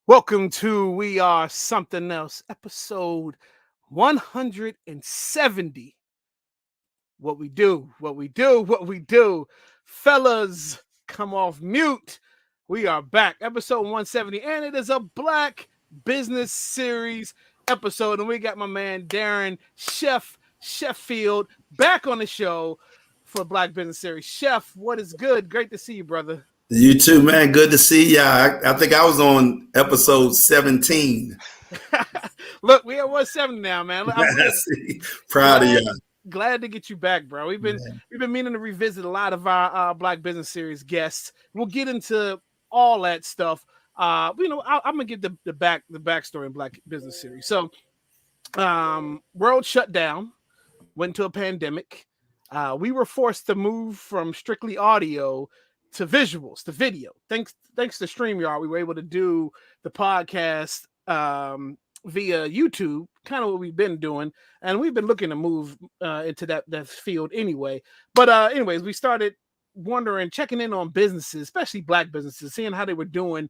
Welcome to We Are Something Else, episode 170. What we do. Fellas, come off mute. We are back, episode 170, and it is a Black Business Series episode. And we got my man Darren, Sheffield, back on the show for Black Business Series. Sheff, what is good? Great to see you, brother. You too, man. Good to see ya. I think I was on episode 17. Look, we at 170 now, man. Proud of you. Glad to get you back, bro. We've been meaning to revisit a lot of our Black Business Series guests. We'll get into all that stuff. I'm gonna give the backstory in Black Business Series. So, world shut down, went into a pandemic. We were forced to move from strictly audio to visuals, to video. Thanks to StreamYard, we were able to do the podcast via YouTube, kind of what we've been doing, and we've been looking to move into that field anyway. But anyways, we started wondering, checking in on businesses, especially Black businesses, seeing how they were doing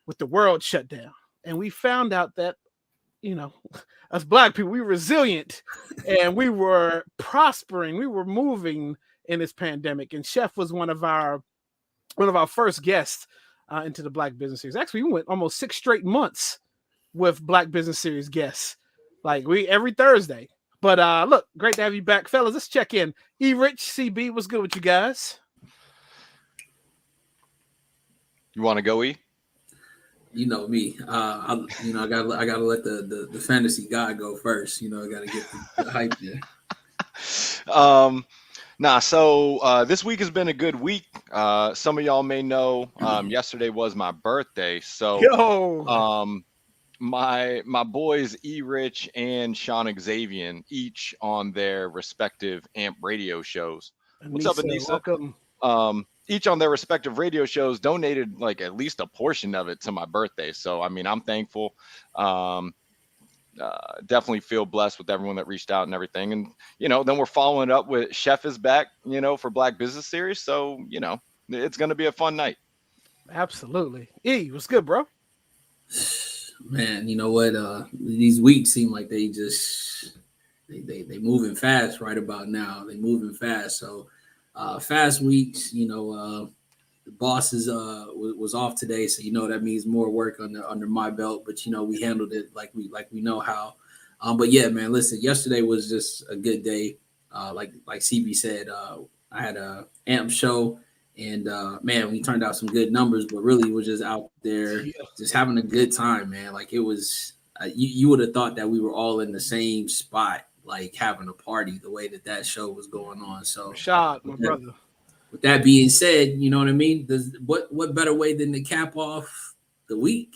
with the world shut down. And we found out that, us Black people, we were resilient and we were prospering, we were moving in this pandemic. And Sheff was one of our first guests into the Black Business Series. Actually, we went almost 6 straight months with Black Business Series guests, like every Thursday. But look, great to have you back, fellas. Let's check in. Rich, CB, what's good with you guys? You want to go, E? You know me. I gotta let the fantasy guy go first. I gotta get the hype there. So this week has been a good week. Some of y'all may know yesterday was my birthday. So my boys E-Rich and Sean Xavier, each on their respective AMP radio shows. What's up, Anissa? Welcome. Each on their respective radio shows donated like at least a portion of it to my birthday. So I mean, I'm thankful. Definitely feel blessed with everyone that reached out and everything. And, then we're following up with Sheff is back, for Black Business Series. So, it's going to be a fun night. Absolutely. E, what's good, bro? Man, you know what? These weeks seem like they moving fast right about now. They moving fast. So fast weeks, the bosses was off today, so that means more work under my belt. But we handled it like we know how. But yeah, man, listen, yesterday was just a good day. Like CB said, I had a AMP show, and man, we turned out some good numbers. But really, we're just out there, just having a good time, man. Like it was, you would have thought that we were all in the same spot, like having a party. The way that show was going on. So, Shot, my brother. With that being said, you know what I mean? What better way than to cap off the week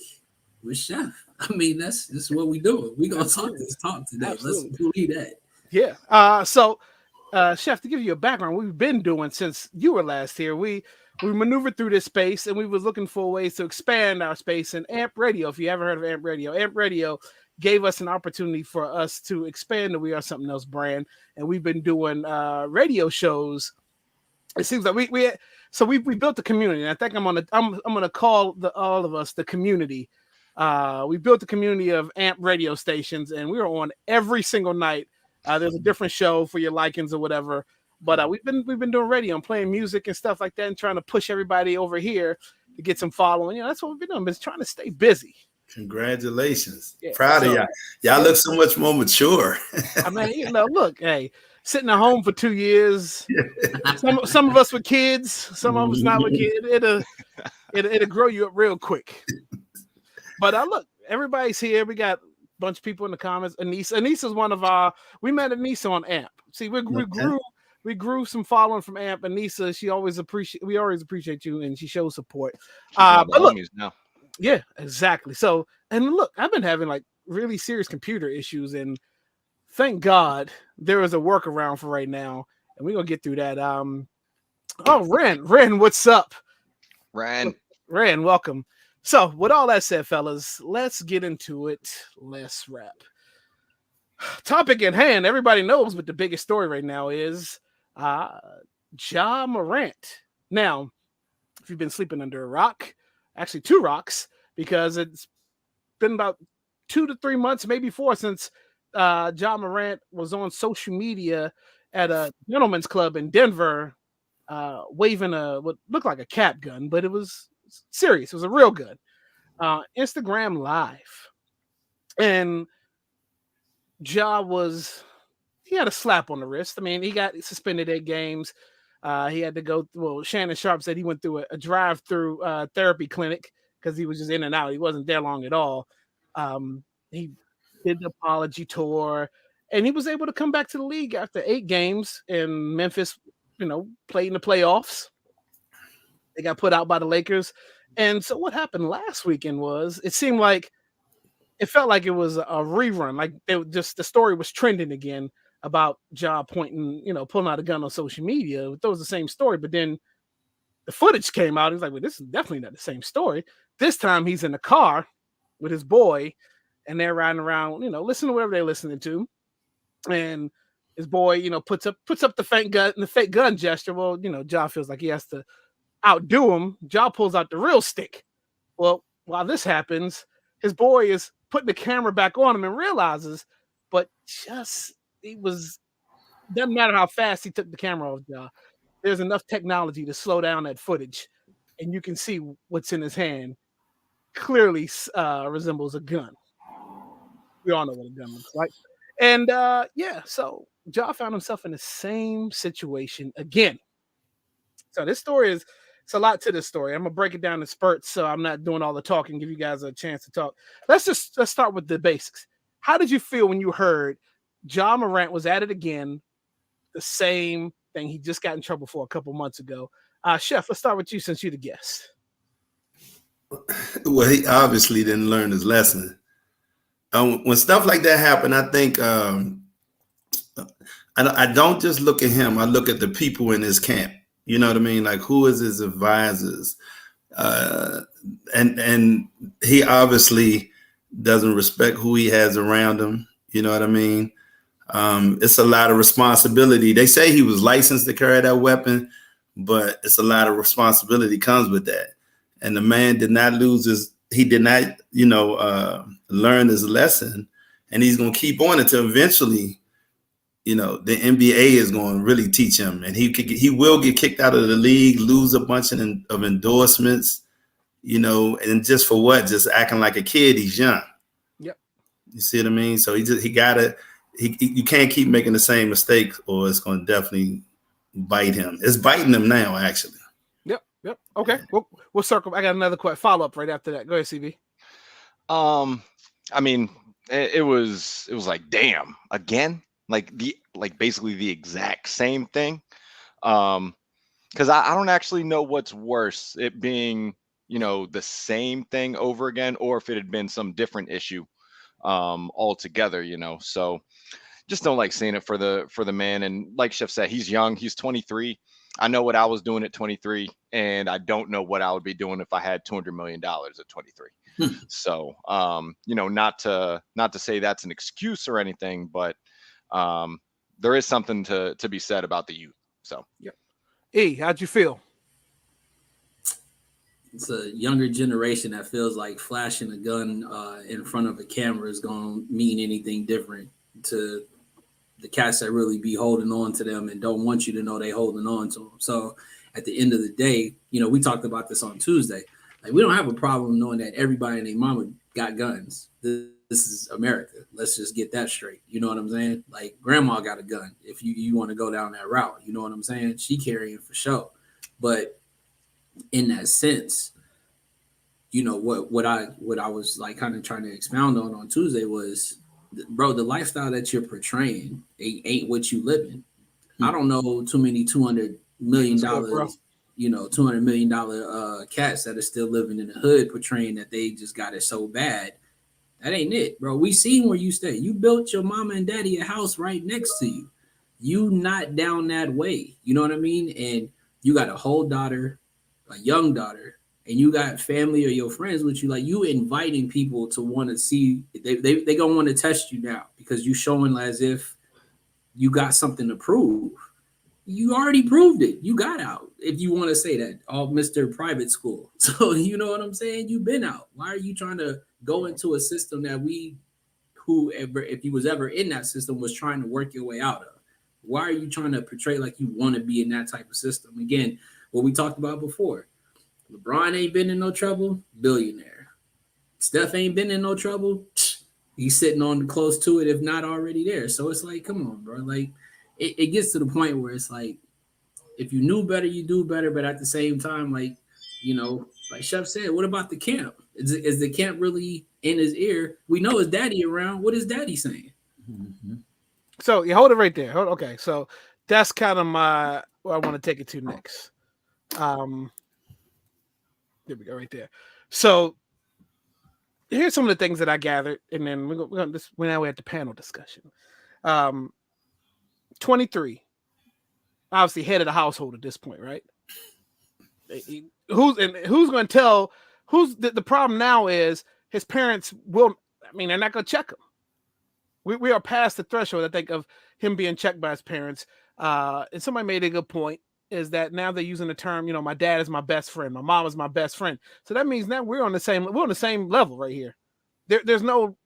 with Sheff? I mean, this is what we do. We're going to talk this talk today. Absolutely. Let's believe that. Yeah. So, Sheff, to give you a background, we've been doing since you were last here. We maneuvered through this space, and we was looking for ways to expand our space. And AMP Radio, if you haven't heard of AMP Radio gave us an opportunity for us to expand the We Are Something Else brand. And we've been doing radio shows. It seems like we built a community, and I think I'm gonna call all of us the community. We built a community of AMP radio stations, and we were on every single night. There's a different show for your likings or whatever, but we've been doing radio and playing music and stuff like that, and trying to push everybody over here to get some following. That's what we've been doing. Just trying to stay busy. Congratulations! Proud of y'all. Y'all look so much more mature. I mean, look, hey. Sitting at home for 2 years. Some of us with kids, some of us not with kids. It'll grow you up real quick. But look, everybody's here. We got a bunch of people in the comments. Anissa's one of our. We met Anissa on AMP. See, we grew some following from AMP. Anissa, we always appreciate you, and she shows support. But look, now. Yeah, exactly. So, and look, I've been having like really serious computer issues, and thank God there is a workaround for right now, and we're gonna get through that. Ren, what's up? Ren, welcome. So, with all that said, fellas, let's get into it. Let's wrap. Topic at hand. Everybody knows what the biggest story right now is. Ja Morant. Now, if you've been sleeping under a rock, actually 2 rocks, because it's been about 2 to 3 months, maybe 4, since Ja Morant was on social media at a gentleman's club in Denver, waving what looked like a cap gun, but it was serious. It was a real gun. Instagram Live. And Ja he had a slap on the wrist. I mean, he got suspended 8 games. He had to go. Well, Shannon Sharp said he went through a drive-through therapy clinic because he was just in and out. He wasn't there long at all. He did the apology tour, and he was able to come back to the league after 8 games. And Memphis, played in the playoffs. They got put out by the Lakers. And so what happened last weekend was it felt like it was a rerun. Like the story was trending again about Ja pulling out a gun on social media. It was the same story, but then the footage came out. He was like, well, this is definitely not the same story. This time he's in the car with his boy, and they're riding around, listening to whatever they're listening to. And his boy, puts up the fake gun gesture. Well, Ja feels like he has to outdo him. Ja pulls out the real stick. Well, while this happens, his boy is putting the camera back on him and realizes, but doesn't matter how fast he took the camera off Ja. There's enough technology to slow down that footage, and you can see what's in his hand clearly resembles a gun. We all know what a gun looks like. And so Ja found himself in the same situation again. So this story it's a lot to this story. I'm gonna break it down in spurts, so I'm not doing all the talking. Give you guys a chance to talk. Let's start with the basics. How did you feel when you heard Ja Morant was at it again? The same thing he just got in trouble for a couple months ago. Sheff, let's start with you since you're the guest. Well, he obviously didn't learn his lesson. When stuff like that happen, I think I don't just look at him. I look at the people in his camp. You know what I mean? Like, who is his advisors? And he obviously doesn't respect who he has around him. You know what I mean? It's a lot of responsibility. They say he was licensed to carry that weapon, but it's a lot of responsibility comes with that. And the man did not learn his lesson, and he's going to keep on until eventually, the NBA is going to really teach him, and he will get kicked out of the league, lose a bunch of endorsements, and just for what? Just acting like a kid. He's young. Yep. You see what I mean? So you can't keep making the same mistakes, or it's going to definitely bite him. It's biting him now, actually. Yep. Okay. We'll circle. I got another follow up right after that. Go ahead, CB. I mean, it was like, damn, again, like basically the exact same thing. Because I don't actually know what's worse, it being the same thing over again, or if it had been some different issue altogether. So just don't like seeing it for the man. And like Sheff said, he's young, he's 23. I know what I was doing at 23, and I don't know what I would be doing if I had $200 million at 23. So, not to say that's an excuse or anything, but there is something to be said about the youth. So, yeah. E, how'd you feel? It's a younger generation that feels like flashing a gun in front of a camera is going to mean anything different to the cats that really be holding on to them and don't want you to know they holding on to them. So at the end of the day, we talked about this on Tuesday. Like, we don't have a problem knowing that everybody and their mama got guns. This is America. Let's just get that straight. You know what I'm saying? Like, grandma got a gun. If you want to go down that route, you know what I'm saying? She carrying for sure. But in that sense, what I was like kind of trying to expound on Tuesday was, bro, the lifestyle that you're portraying ain't what you living. I don't know too many $200 million, $200 million cats that are still living in the hood portraying that they just got it so bad. That ain't it, bro. We seen where you stay. You built your mama and daddy a house right next to you. You not down that way. You know what I mean? And you got a whole daughter, a young daughter, and you got family or your friends with you. Like, you inviting people to want to see, they gonna want to test you now because you showing as if you got something to prove. You already proved it. You got out, if you want to say that, all Mr. Private School. So you know what I'm saying? You've been out. Why are you trying to go into a system that whoever, if you was ever in that system, was trying to work your way out of. Why are you trying to portray like you want to be in that type of system? Again, what we talked about before. LeBron ain't been in no trouble, billionaire. Steph ain't been in no trouble, he's sitting on close to it, if not already there. So it's like, come on, bro. Like, it gets to the point where it's like, if you knew better, you do better. But at the same time, like, you know, like Sheff said, what about the camp? Is the camp really in his ear? We know his daddy around. What is daddy saying? Mm-hmm. So you hold it right there. Okay, so that's kind of where I want to take it to next. There we go, right there. So here's some of the things that I gathered, and then we're now at the panel discussion. 23, obviously head of the household at this point, right? Who's going to tell? Who's the problem now is his parents will. I mean, they're not going to check him. We are past the threshold, I think, of him being checked by his parents. And somebody made a good point, is that now they're using the term, you know, my dad is my best friend, my mom is my best friend. So that means now we're on the same level right here. There's no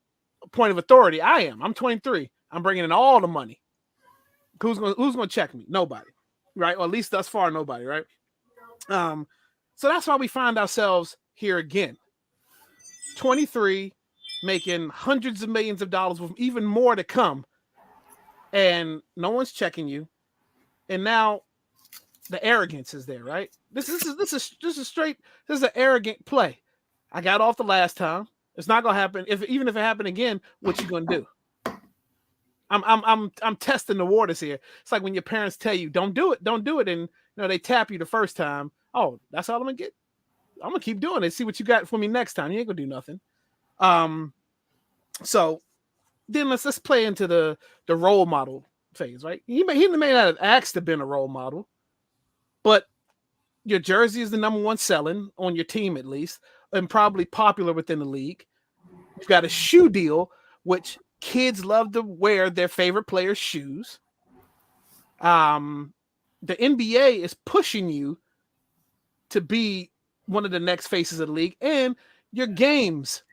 point of authority. I'm 23. I'm bringing in all the money. Who's going to check me? Nobody, right? Or at least thus far, nobody, right? So that's why we find ourselves here again. 23, making hundreds of millions of dollars with even more to come, and no one's checking you. And now the arrogance is there, right? This is an arrogant play. I got off the last time. It's not gonna happen. Even if it happened again, what you gonna do? I'm testing the waters here. It's like when your parents tell you don't do it, and you know they tap you the first time. Oh, that's all I'm gonna get. I'm gonna keep doing it. See what you got for me next time. You ain't gonna do nothing. So then let's play into the role model phase, right? He may not have asked to be a role model, but your jersey is the number one selling on your team, at least, and probably popular within the league. You've got a shoe deal, which kids love to wear their favorite players' shoes. The NBA is pushing you to be one of the next faces of the league, and your games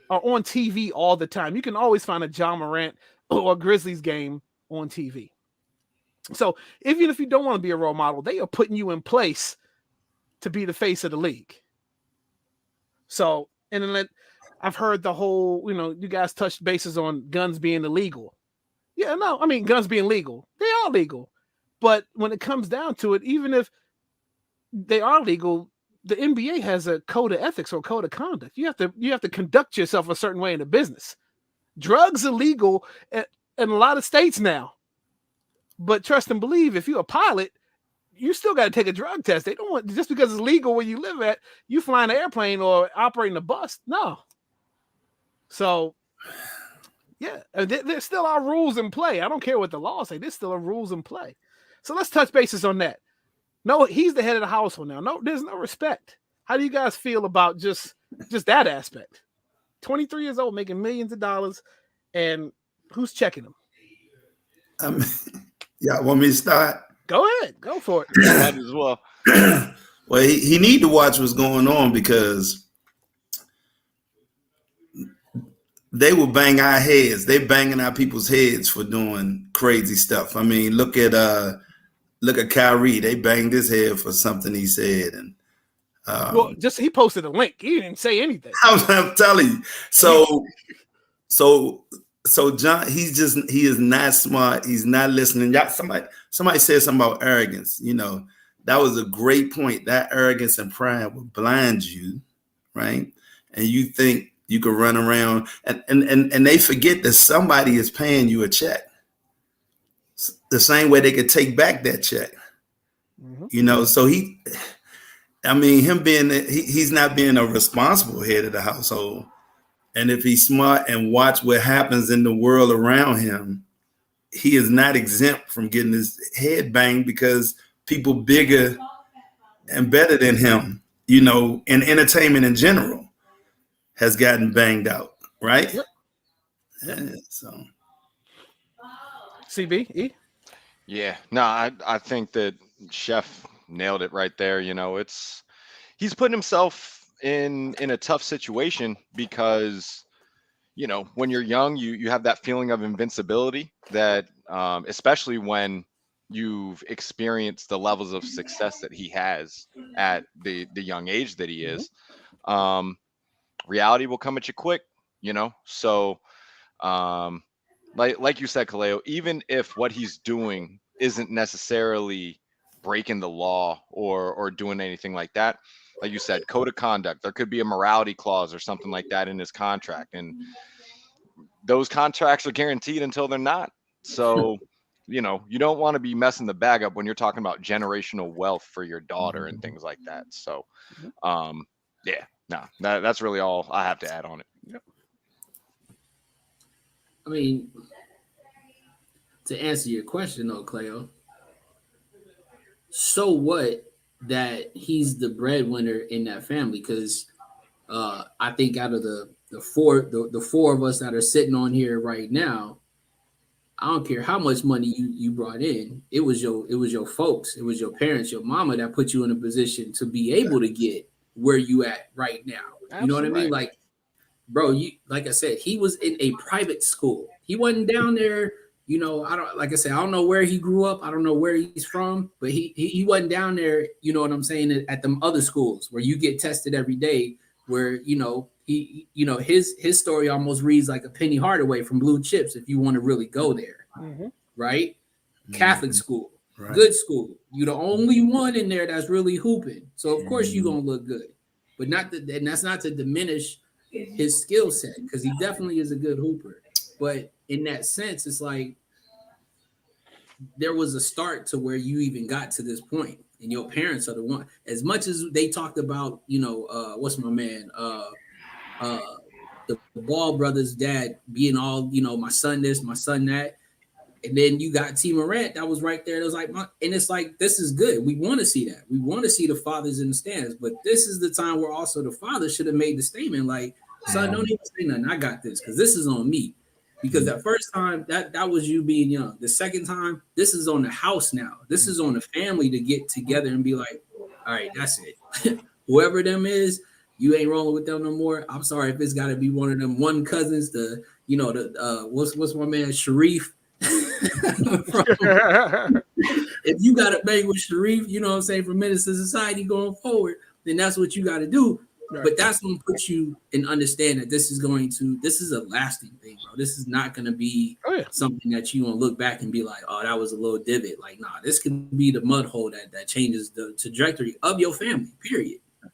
are on TV all the time. You can always find a John Morant or a Grizzlies game on TV. So even if you don't want to be a role model, they are putting you in place to be the face of the league. So, and then I've heard the whole, you know, you guys touched bases on guns being illegal. Yeah, no, I mean, guns being legal. They are legal. But when it comes down to it, even if they are legal, the NBA has a code of ethics or code of conduct. You have to conduct yourself a certain way in the business. Drugs are legal in a lot of states now. But trust and believe, if you're a pilot, you still got to take a drug test. They don't want, just because it's legal where you live at, you flying an airplane or operating a bus. No. So, yeah, there still are rules in play. I don't care what the law say. There's still are rules in play. So let's touch bases on that. No, he's the head of the household now. No, there's no respect. How do you guys feel about just that aspect? 23 years old, making millions of dollars, and who's checking him? Yeah, want me to start? Go ahead. Go for it. Might as well. Well, he need to watch what's going on, because they will bang our heads. They banging our people's heads for doing crazy stuff. I mean, look at Kyrie. They banged his head for something he said, and well, just he posted a link. He didn't say anything. I'm telling you. So John, he is not smart. He's not listening. Somebody said something about arrogance. You know, that was a great point. That arrogance and pride will blind you, right? And you think you can run around, and they forget that somebody is paying you a check. The same way they could take back that check. Mm-hmm. You know, so he's not being a responsible head of the household. And if he's smart and watch what happens in the world around him, he is not exempt from getting his head banged, because people bigger and better than him, you know, in entertainment in general, has gotten banged out, right? Yep. Yeah, so CB? Yeah, no, I think that Sheff nailed it right there. You know, he's putting himself in a tough situation because, you know, when you're young, you have that feeling of invincibility that, especially when you've experienced the levels of success that he has at the young age that he is. Reality will come at you quick, you know. So, like you said, Kaleo, even if what he's doing isn't necessarily breaking the law or doing anything like that, like you said, code of conduct, there could be a morality clause or something like that in his contract, and those contracts are guaranteed until they're not. So, you know, you don't want to be messing the bag up when you're talking about generational wealth for your daughter and things like that. So, yeah, no, that's really all I have to add on it. Yep. I mean, to answer your question though, Cleo, so what that he's the breadwinner in that family? Because I think out of the four of us that are sitting on here right now, I don't care how much money you brought in. It was your folks, it was your parents, your mama that put you in a position to be able to get where you at right now. Absolutely. You know what I mean? Like, bro, like I said, he was in a private school. He wasn't down there. You know, I don't know where he grew up. I don't know where he's from, but he wasn't down there. You know what I'm saying? At them other schools where you get tested every day, where, you know, his story almost reads like a Penny Hardaway from Blue Chips. If you want to really go there, right? Catholic school, good school. You're the only one in there that's really hooping. So of course you're going to look good, but and that's not to diminish his skill set, because he definitely is a good hooper. But in that sense, it's like there was a start to where you even got to this point, and your parents are the one. As much as they talked about, you know, what's my man, the Ball brothers' dad being all, you know, my son this, my son that, and then you got T. Morant that was right there. It was like, and it's like, this is good. We want to see that. We want to see the fathers in the stands, but this is the time where also the father should have made the statement like, son, don't even say nothing. I got this, because this is on me. Because that first time, that was you being young. The second time, this is on the house now. This is on the family to get together and be like, all right, that's it. Whoever them is, you ain't rolling with them no more. I'm sorry if it's got to be one of them one cousins, what's my man, Sharif. If you got to bang with Sharif, you know what I'm saying, from Menace to Society going forward, then that's what you got to do. Right. But that's going to put you and understand that this is a lasting thing, bro. This is not going to be something that you going to look back and be like, oh, that was a little divot. Like, nah, this can be the mud hole that changes the trajectory of your family, period. All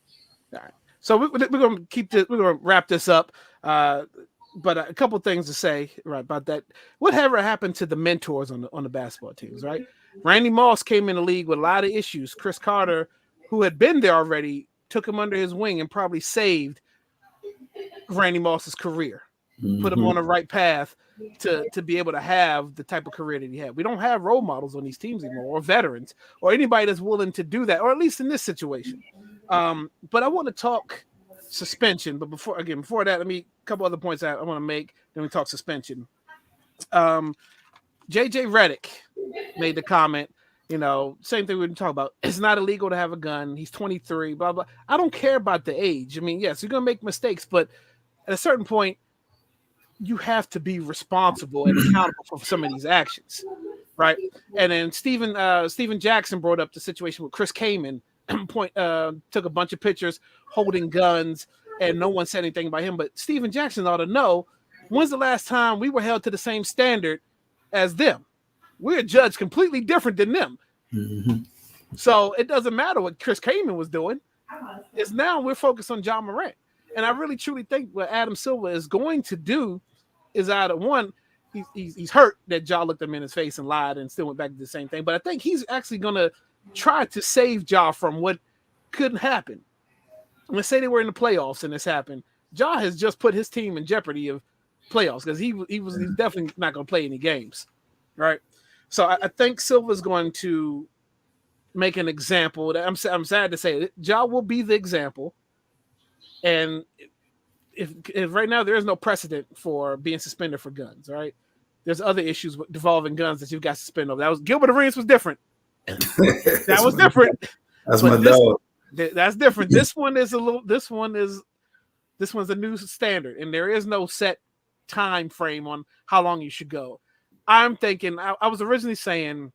right. So we're going to we're going to wrap this up. But a couple things to say about that. Whatever happened to the mentors on the basketball teams, right? Randy Moss came in the league with a lot of issues. Chris Carter, who had been there already, took him under his wing and probably saved Randy Moss's career, put him on the right path to be able to have the type of career that he had. We don't have role models on these teams anymore, or veterans, or anybody that's willing to do that, or at least in this situation. But I want to talk suspension. But before that, let me a couple other points I want to make. Then we talk suspension. JJ Redick made the comment. You know, same thing we were talking about. It's not illegal to have a gun. He's 23, blah, blah. I don't care about the age. I mean, yes, you're going to make mistakes, but at a certain point, you have to be responsible and accountable for some of these actions, right? And then Steven Jackson brought up the situation with Chris Kaman, took a bunch of pictures holding guns, and no one said anything about him. But Steven Jackson ought to know, when's the last time we were held to the same standard as them? We're judged completely different than them. So it doesn't matter what Chris Kaman was doing. It's now we're focused on John Morant. And I really truly think what Adam Silver is going to do is either one, he's hurt that Ja looked him in his face and lied and still went back to the same thing. But I think he's actually going to try to save Ja from what couldn't happen. Let's say they were in the playoffs and this happened. Ja has just put his team in jeopardy of playoffs because he's definitely not going to play any games, right? So I think Silva's going to make an example. I'm sad to say it. Ja will be the example. And if right now there is no precedent for being suspended for guns, right? There's other issues involving guns that you've got suspended over. That was Gilbert Arenas was different. That was different. That's my dog. That's different. This one's a new standard, and there is no set time frame on how long you should go. I'm thinking I was originally saying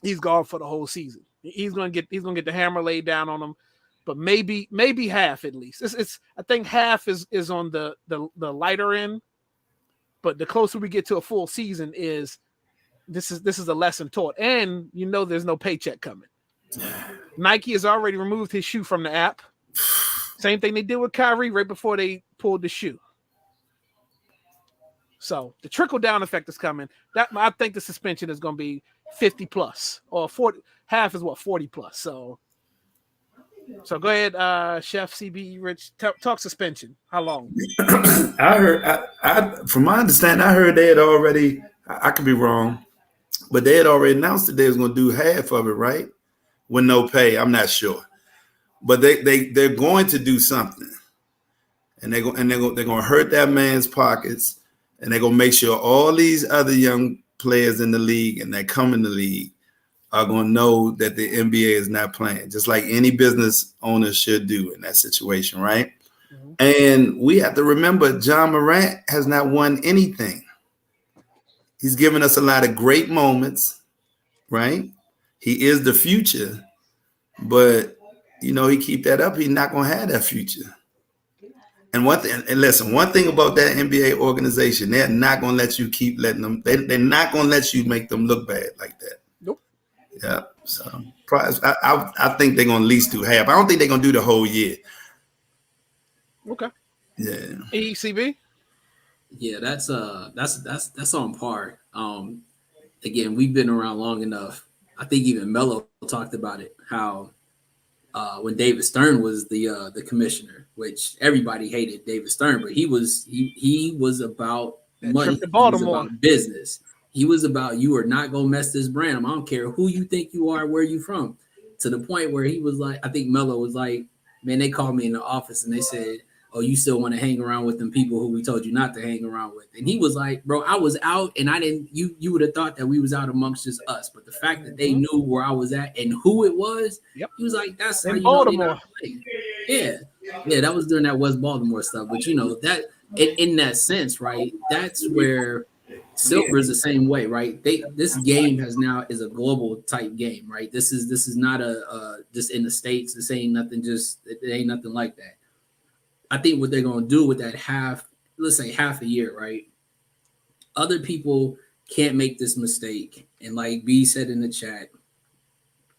he's gone for the whole season. He's gonna get the hammer laid down on him, but maybe half at least. It's I think half is on the lighter end, but the closer we get to a full season is this is a lesson taught, and there's no paycheck coming. Nike has already removed his shoe from the app. Same thing they did with Kyrie right before they pulled the shoe. So the trickle down effect is coming. I think the suspension is going to be 50 plus or 40. Half is 40 plus. So go ahead, Sheff, CB, Rich. Talk suspension. How long? I heard. From my understanding, I heard they had already. I could be wrong, but they had already announced that they was going to do half of it, right? With no pay. I'm not sure, but they're going to do something, and they're going to hurt that man's pockets, and they're going to make sure all these other young players in the league and that come in the league are going to know that the NBA is not playing, just like any business owner should do in that situation, right? Mm-hmm. And we have to remember, John Morant has not won anything. He's given us a lot of great moments, right? He is the future, but he keep that up, he's not going to have that future. And one thing about that NBA organization, they're not going to let you keep letting them. They're not going to let you make them look bad like that. Nope. Yeah. So I think they're going to at least do half. I don't think they're going to do the whole year. Okay. Yeah. ECB. Yeah, that's on par. Again, we've been around long enough. I think even Melo talked about it. How when David Stern was the commissioner, which everybody hated David Stern, but he was about money. He was about business. He was about, you are not gonna mess this brand. I don't care who you think you are, where you from. To the point where he was like, I think Melo was like, man, they called me in the office and they said, oh, you still want to hang around with them people who we told you not to hang around with. And he was like, bro, I was out and I didn't, you would have thought that we was out amongst just us. But the fact that they knew where I was at and who it was, yep. He was like, that's in how you Baltimore. know Yeah, that was during that West Baltimore stuff. But that in that sense, right, that's where Silver is the same way, right? This game is a global type game, right? This is not a just in the States. This ain't nothing. It ain't nothing like that. I think what they're gonna do with that let's say half a year, right? Other people can't make this mistake, and like B said in the chat,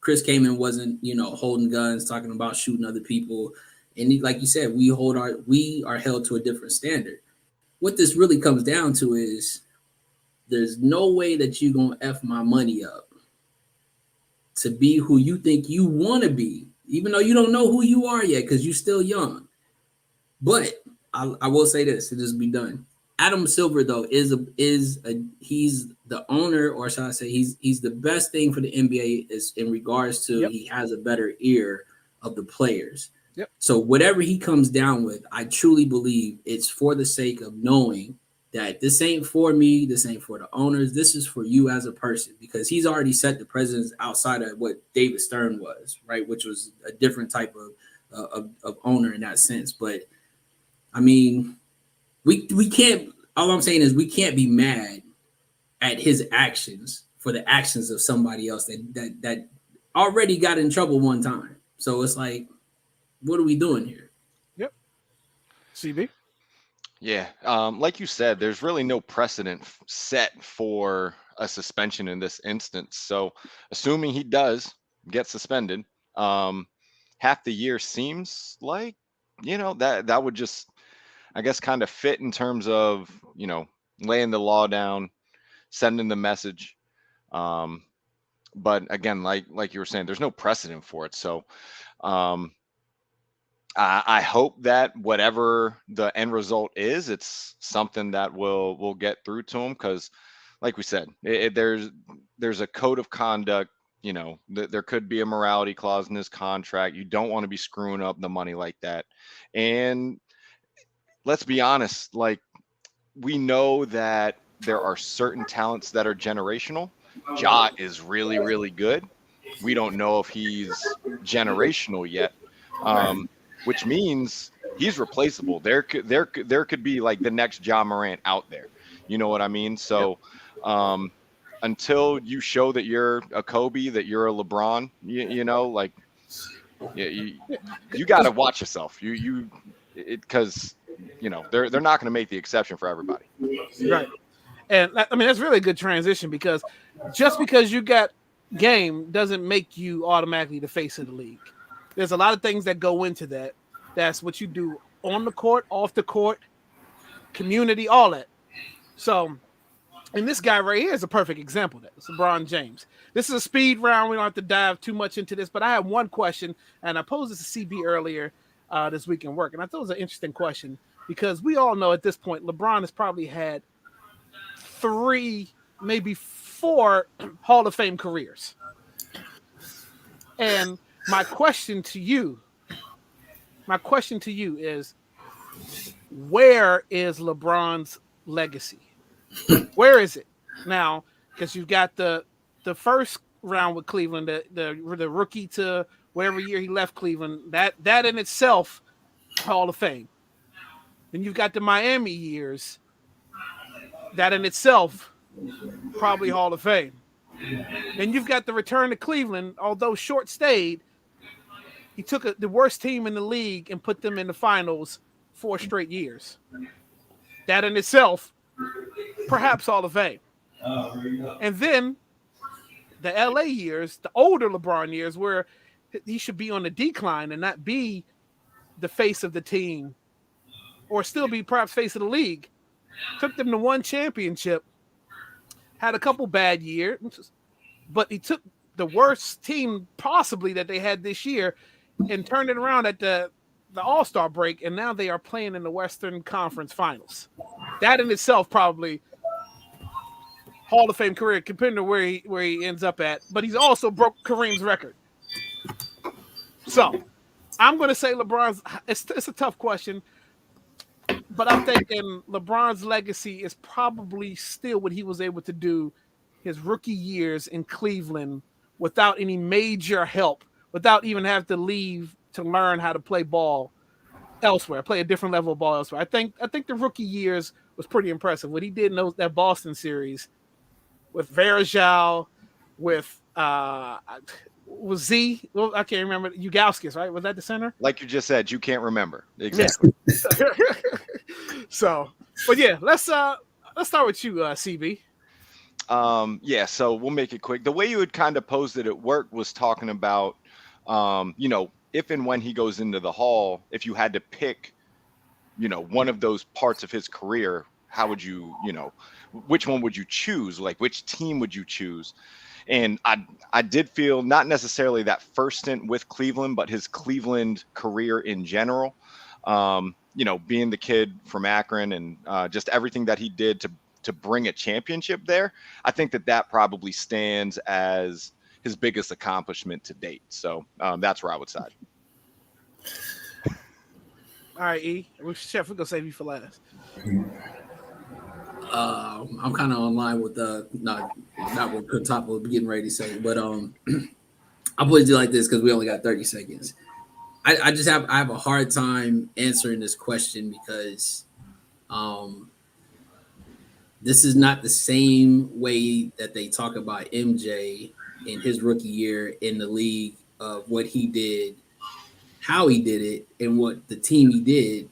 Chris Kaman wasn't holding guns, talking about shooting other people, and like you said, we are held to a different standard. What this really comes down to is, there's no way that you're going to F my money up to be who you think you want to be, even though you don't know who you are yet because you're still young. But I will say this, to just be done. Adam Silver, though, he's the owner, or shall I say he's the best thing for the NBA is in regards to He has a better ear of the players. Yep. So whatever he comes down with, I truly believe it's for the sake of knowing that this ain't for me, this ain't for the owners, this is for you as a person, because he's already set the precedence outside of what David Stern was, right, which was a different type of owner in that sense. But I mean, we can't. All I'm saying is we can't be mad at his actions for the actions of somebody else that already got in trouble one time. So it's like, what are we doing here? Yep. CB. Yeah, like you said, there's really no precedent set for a suspension in this instance. So, assuming he does get suspended, half the year seems like that would just, I guess, kind of fit in terms of laying the law down, sending the message. But again, like you were saying, there's no precedent for it. So, I hope that whatever the end result is, it's something that will get through to him, because, like we said, there's a code of conduct. There could be a morality clause in his contract. You don't want to be screwing up the money like that. And let's be honest, like, we know that there are certain talents that are generational. Ja is really, really good. We don't know if he's generational yet. which means he's replaceable. There could be like the next Ja Morant out there. You know what I mean? So until you show that you're a Kobe, that you're a LeBron, you know, like you got to watch yourself. Because you know they're not going to make the exception for everybody. Right. And I mean that's really a good transition, because just because you got game doesn't make you automatically the face of the league. There's a lot of things that go into that. That's what you do on the court, off the court, community, all that. So, and this guy right here is a perfect example of that. It's LeBron James. This is a speed round. We don't have to dive too much into this, but I have one question, and I posed this to CB earlier this week in work, and I thought it was an interesting question because we all know at this point LeBron has probably had 3, maybe 4 Hall of Fame careers. And my question to you is, where is LeBron's legacy? Where is it now? Because you've got the first round with Cleveland, the rookie to whatever year he left Cleveland, that in itself, Hall of Fame. Then you've got the Miami years, that in itself, probably Hall of Fame. Then you've got the return to Cleveland, although short stayed. He took the worst team in the league and put them in the finals 4 straight years. That in itself, perhaps Hall of Fame. And then the LA years, the older LeBron years, where he should be on the decline and not be the face of the team, or still be perhaps face of the league. Took them to 1 championship, had a couple bad years, but he took the worst team possibly that they had this year and turned it around at the All-Star break, and now they are playing in the Western Conference Finals. That in itself probably Hall of Fame career compared to where he ends up at, but he's also broke Kareem's record. So I'm going to say LeBron's. It's a tough question, but I'm thinking LeBron's legacy is probably still what he was able to do his rookie years in Cleveland without any major help, without even having to leave to learn how to play ball elsewhere, play a different level of ball elsewhere. I think the rookie years was pretty impressive. What he did in that Boston series with Varejao, with was Z? Well, I can't remember. Ugauskas, right? Was that the center? Like you just said, you can't remember exactly. Yeah. So, but yeah, let's start with you, CB. Yeah, so we'll make it quick. The way you had kind of posed it at work was talking about, you know, if and when he goes into the Hall, if you had to pick, you know, one of those parts of his career, how would you, you know, which one would you choose? Like, which team would you choose? And I did feel not necessarily that first stint with Cleveland, but his Cleveland career in general, you know, being the kid from Akron and just everything that he did to bring a championship there. I think that probably stands as his biggest accomplishment to date. So that's where I would side. All right, E. Sheff, we're going to save you for last. I'm kind of online with not what top was getting ready to say, but I'll put it like this because we only got 30 seconds. I have a hard time answering this question because this is not the same way that they talk about MJ in his rookie year in the league of what he did, how he did it, and what the team he did.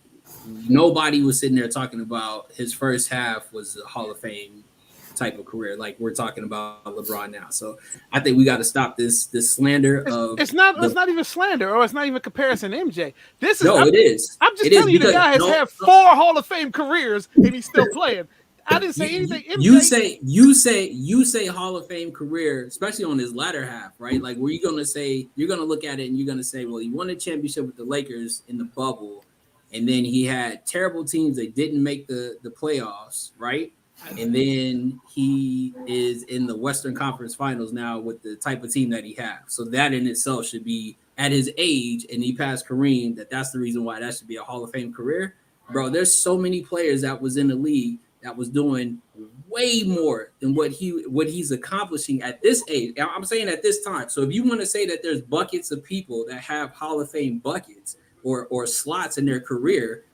Nobody was sitting there talking about his first half was a Hall of Fame type of career, like we're talking about LeBron now. So I think we got to stop this slander of. It's not even slander, or it's not even comparison to MJ. It is. I'm just telling you, the guy has had 4 Hall of Fame careers and he's still playing. I didn't say anything. MJ, you say Hall of Fame career, especially on his latter half, right? Like, where you're gonna look at it and you're gonna say, well, he won a championship with the Lakers in the bubble. And then he had terrible teams that didn't make the playoffs, right? And then he is in the Western Conference Finals now with the type of team that he has. So that in itself should be, at his age, and he passed Kareem, that's the reason why that should be a Hall of Fame career. Bro, there's so many players that was in the league that was doing way more than what he's accomplishing at this age. I'm saying at this time. So if you want to say that there's buckets of people that have Hall of Fame buckets or slots in their career,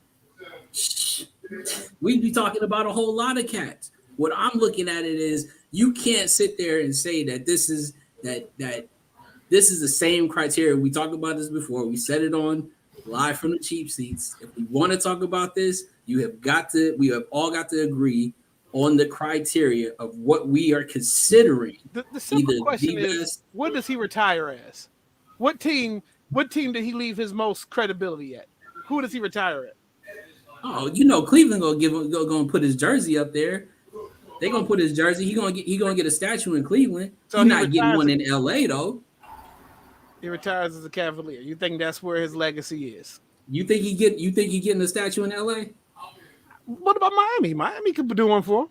we'd be talking about a whole lot of cats. What I'm looking at it is you can't sit there and say that this is the same criteria. We talked about this before. We said it on Live from the Cheap Seats. If we want to talk about this, we have all got to agree on the criteria of what we are considering. The simple question is, what does he retire as? What team did he leave his most credibility at? Who does he retire at? Oh, Cleveland gonna put his jersey up there. They're gonna put his jersey. He gonna get a statue in Cleveland. So he's not getting one in LA though. He retires as a Cavalier. You think that's where his legacy is? You think he getting a statue in LA? What about Miami? Miami could do one for him.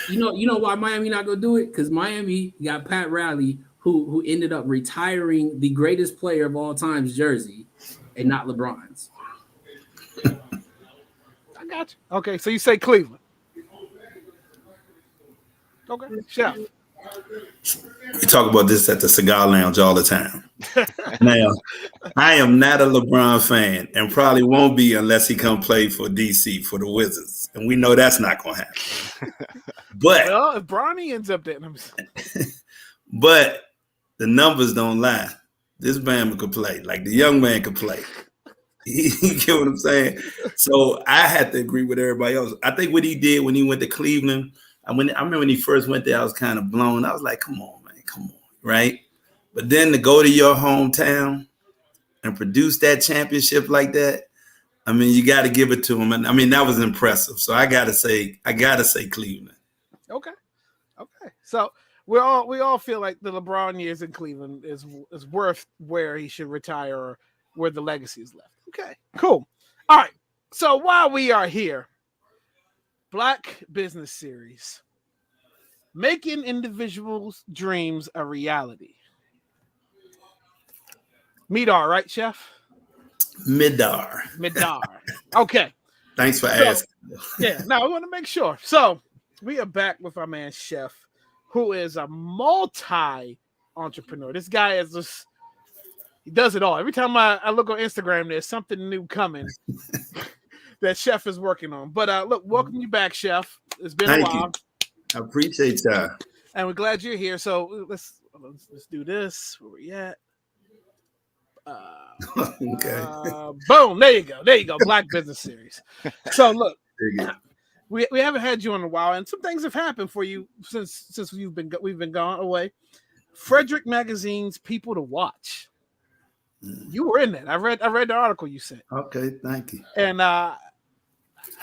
You know why Miami not gonna do it? Because Miami got Pat Riley, who ended up retiring the greatest player of all time's jersey, and not LeBron's. I got you. Okay, so you say Cleveland. Okay, Sheff. We talk about this at the Cigar Lounge all the time. Now, I am not a LeBron fan and probably won't be unless he come play for DC, for the Wizards. And we know that's not going to happen. But well, if Bronny ends up there. But the numbers don't lie. This man could play. Like, the young man could play. You get what I'm saying? So I had to agree with everybody else. I think what he did when he went to Cleveland, I remember when he first went there, I was kind of blown. I was like, come on, man, come on, right? But then to go to your hometown and produce that championship like that, I mean, you got to give it to him. And I mean, that was impressive. So I got to say Cleveland. Okay. So we all feel like the LeBron years in Cleveland is worth where he should retire or where the legacy is left. Okay, cool. All right. So while we are here, Black Business Series, making individuals' dreams a reality. MIDAR, right, Sheff? MIDAR. Okay. Thanks for asking. Yeah, no, I want to make sure. So we are back with our man Sheff, who is a multi-entrepreneur. This guy is just, he does it all. Every time I look on Instagram, there's something new coming that Sheff is working on. But look, welcome you back, Sheff. It's been a while. I appreciate that. And we're glad you're here. So let's do this. Where we at? Okay. Boom. There you go. Black Business Series. So look, we haven't had you in a while, and some things have happened for you since we've been gone away. Frederick Magazine's People to Watch. You were in that. I read the article you sent. Okay, thank you. And I've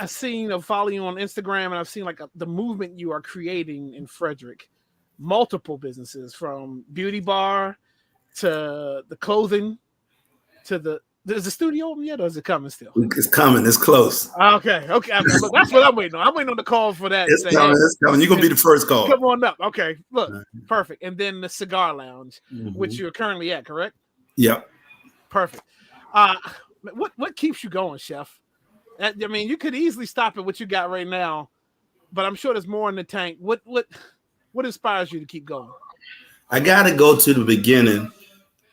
seen follow you on Instagram, and I've seen like the movement you are creating in Frederick. Multiple businesses, from beauty bar to the clothing to is the studio open yet, or is it coming still? It's coming. It's close. Okay. Look, that's what I'm waiting on. I'm waiting on the call for that. It's coming. You're gonna be the first call. Come on up. Okay. Look, perfect. And then the Cigar Lounge, which you're currently at, correct? Yep. Perfect. What keeps you going, Sheff? I mean, you could easily stop at what you got right now, but I'm sure there's more in the tank. What inspires you to keep going? I got to go to the beginning.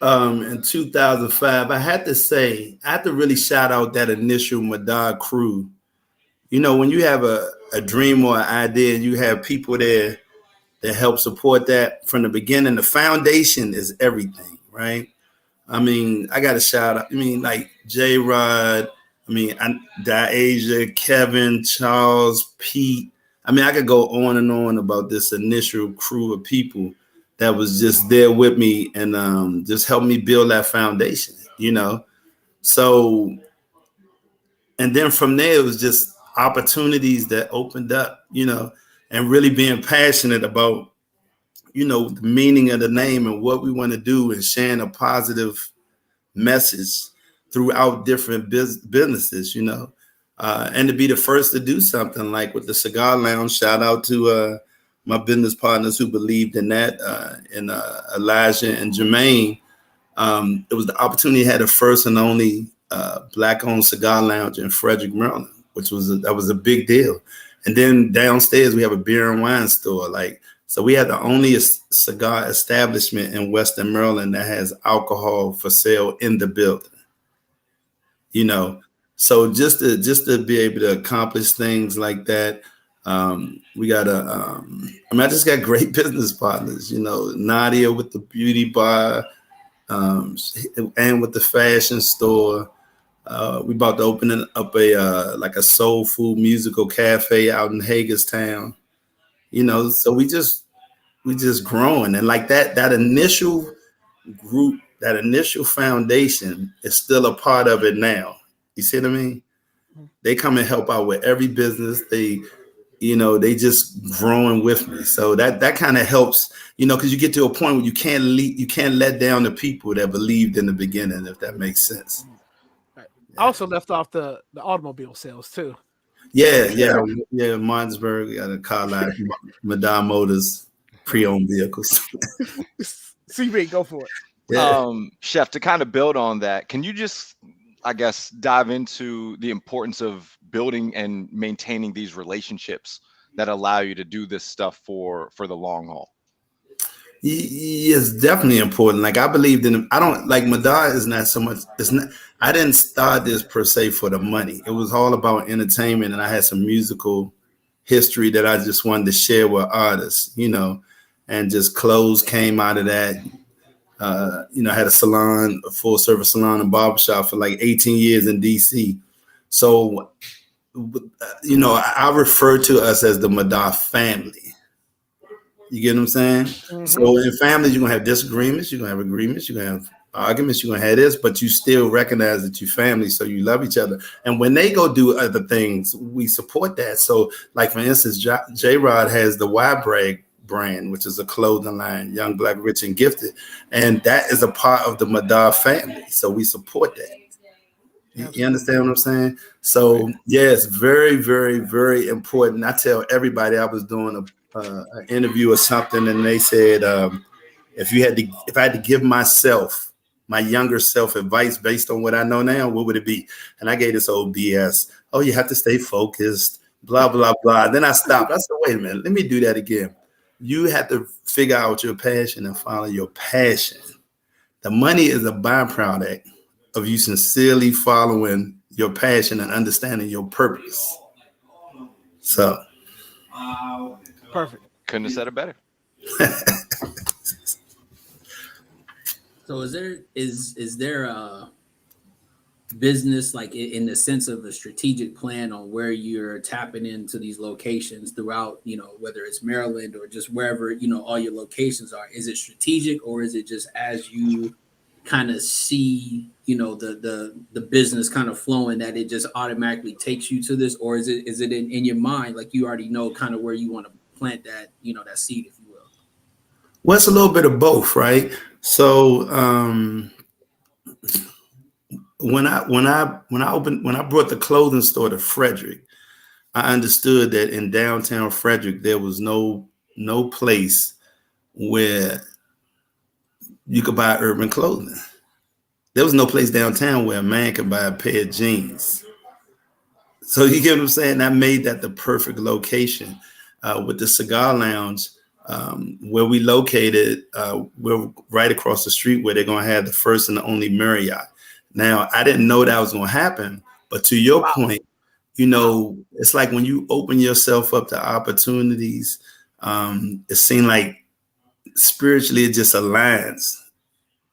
In 2005, I had to really shout out that initial MIDAR crew. You know, when you have a dream or an idea and you have people there that help support that from the beginning, the foundation is everything, right? I mean, I got to shout out, like J-Rod, Diasia, Kevin, Charles, Pete. I could go on and on about this initial crew of people that was just there with me and just helped me build that foundation, you know? So, and then from there, it was just opportunities that opened up, you know, and really being passionate about, you know, the meaning of the name and what we want to do and sharing a positive message throughout different businesses, you know, and to be the first to do something like with the Cigar Lounge. Shout out to my business partners who believed in that, and Elijah and Jermaine. It was the opportunity to have the first and only Black-owned cigar lounge in Frederick, Maryland, that was a big deal. And then downstairs we have a beer and wine store. So we have the only cigar establishment in Western Maryland that has alcohol for sale in the building. So just to be able to accomplish things like that, we got I just got great business partners. Nadia with the beauty bar, and with the fashion store. We about to open up a soul food musical cafe out in Hagerstown. So we just growing, and like that initial group, that initial foundation is still a part of it now. You see what I mean? They come and help out with every business. They just growing with me. So that kind of helps, because you get to a point where you can't let down the people that believed in the beginning, if that makes sense. Right. I also left off the automobile sales too. Yeah. Martinsburg got a car lot, MIDAR Motors, pre-owned vehicles. CB, go for it. Yeah. Sheff, to kind of build on that, can you just, I guess, dive into the importance of building and maintaining these relationships that allow you to do this stuff for the long haul? It's definitely important. Like, I believed in, I don't like MIDAR is not so much, I didn't start this per se for the money. It was all about entertainment, and I had some musical history that I just wanted to share with artists, and just clothes came out of that. I had a salon, a full service salon and barbershop for like 18 years in DC. So, I refer to us as the MIDAR family. You get what I'm saying? Mm-hmm. So in families, you're going to have disagreements, you're going to have agreements, you're going to have arguments, you're going to have this, but you still recognize that you're family, so you love each other. And when they go do other things, we support that. So like, for instance, J-Rod has the Y brand, which is a clothing line, Young, Black, Rich, and Gifted. And that is a part of the MIDAR family. So we support that. You understand what I'm saying? So yeah, it's very, very, very important. I tell everybody, I was doing an interview or something, and they said, if I had to give myself, my younger self, advice based on what I know now, what would it be? And I gave this old BS. Oh, you have to stay focused, blah, blah, blah. Then I stopped. I said, wait a minute, let me do that again. You have to figure out your passion and follow your passion. The money is a byproduct of you sincerely following your passion and understanding your purpose. So. Perfect. Couldn't have said it better. So is there a business, like in the sense of a strategic plan on where you're tapping into these locations throughout, whether it's Maryland or just wherever, all your locations are? Is it strategic, or is it just as you kind of see, the business kind of flowing, that it just automatically takes you to this? Or is it in your mind, like you already know kind of where you want to plant that, that seed, if you will? Well, it's a little bit of both, right? So when I brought the clothing store to Frederick, I understood that in downtown Frederick there was no place where you could buy urban clothing. There was no place downtown where a man could buy a pair of jeans. So you get what I'm saying? That made that the perfect location. With the cigar lounge, where we located, we're right across the street where they're going to have the first and the only Marriott. Now, I didn't know that was going to happen, but to your point, it's like when you open yourself up to opportunities, it seems like spiritually it just aligns.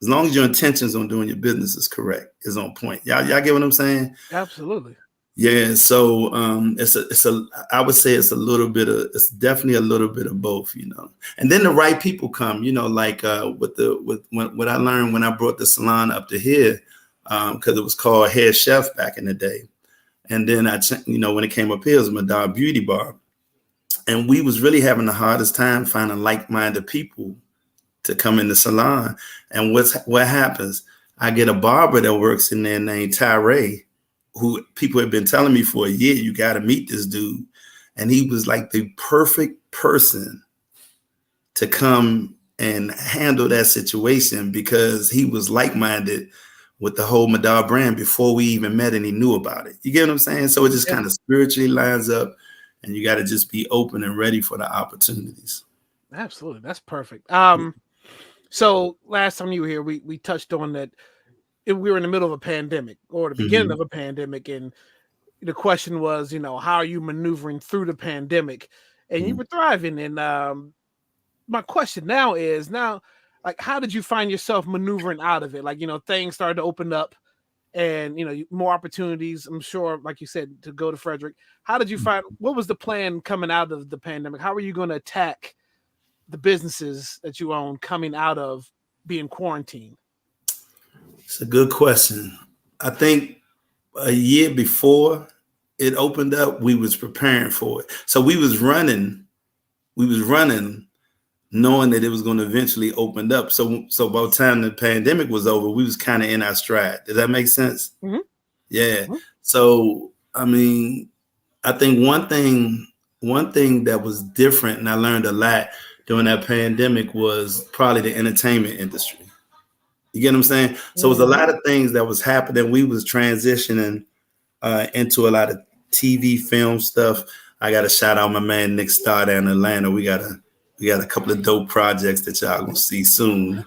As long as your intentions on doing your business is correct, is on point. Y'all get what I'm saying? Absolutely. Yeah, so I would say it's definitely a little bit of both, and then the right people come, like what I learned when I brought the salon up to here, because it was called Head Sheff back in the day, and then when it came up here, it was MIDAR Beauty Bar, and we was really having the hardest time finding like-minded people to come in the salon. And what happens? I get a barber that works in there named Tyree, who people have been telling me for a year, you got to meet this dude. And he was like the perfect person to come and handle that situation, because he was like-minded with the whole MIDAR brand before we even met and he knew about it. You get what I'm saying? So it just kind of spiritually lines up. and you got to just be open and ready for the opportunities. Absolutely. That's perfect. So last time you were here, we touched on that we were in the middle of a pandemic or the beginning of a pandemic. And the question was, how are you maneuvering through the pandemic? And you were thriving. And my question now is like, how did you find yourself maneuvering out of it? Like, things started to open up and, more opportunities, I'm sure, like you said, to go to Frederick. How did you find, what was the plan coming out of the pandemic? How were you going to attack the businesses that you own coming out of being quarantined? It's a good question. I think a year before it opened up, we was preparing for it. So we was running knowing that it was going to eventually open up. So by the time the pandemic was over, we was kind of in our stride. Does that make sense? Mm-hmm. Yeah. Mm-hmm. So, I mean, I think one thing that was different, and I learned a lot during that pandemic, was probably the entertainment industry. You get what I'm saying? So it was a lot of things that was happening. We was transitioning into a lot of TV, film stuff. I got to shout out my man Nick Starr down in Atlanta. We got a couple of dope projects that y'all gonna see soon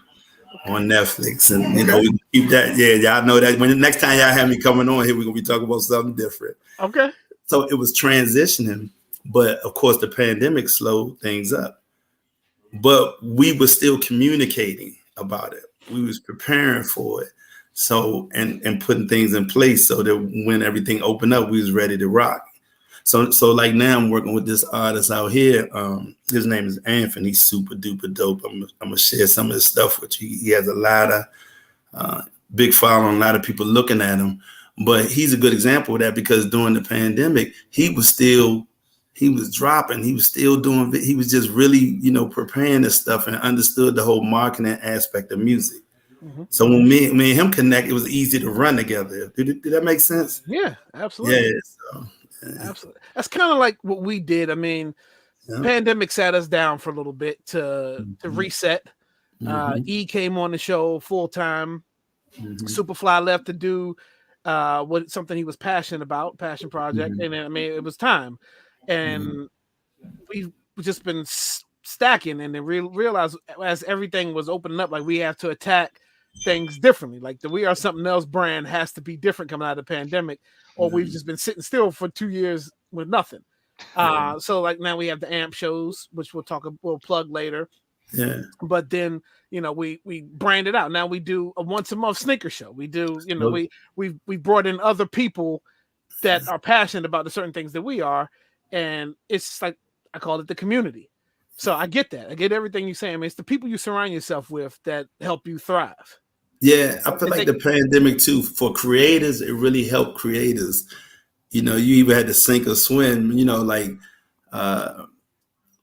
on Netflix, and we can keep that. Yeah, y'all know that when the next time y'all have me coming on here, we're gonna be talking about something different. Okay. So it was transitioning, but of course the pandemic slowed things up. But we were still communicating about it. We was preparing for it. So and putting things in place so that when everything opened up, we was ready to rock. So like now I'm working with this artist out here. His name is Anthony. He's super duper dope. I'm gonna share some of his stuff with you. He has a lot of big following, a lot of people looking at him. But he's a good example of that because during the pandemic, he was dropping. He was still doing. He was just really, preparing this stuff and understood the whole marketing aspect of music. Mm-hmm. So when me and him connect, it was easy to run together. Did that make sense? Yeah, absolutely. Yeah. So, absolutely. That's kind of like what we did. I mean, pandemic sat us down for a little bit to reset. E came on the show full time. Superfly left to do something he was passionate about, passion project. And then, I mean, it was time. And we've just been stacking and then realized as everything was opening up, like we have to attack things differently. Like the We Are Something Else brand has to be different coming out of the pandemic, or we've just been sitting still for 2 years with nothing. So like now we have the AMP shows, which we'll plug later. Yeah. But then, we brand it out. Now we do a once a month sneaker show. We do, we brought in other people that are passionate about the certain things that we are. And it's like, I call it the community. So I get that. I get everything you're saying. I mean, it's the people you surround yourself with that help you thrive. Yeah, I feel like the pandemic too, for creators, it really helped creators. You either had to sink or swim,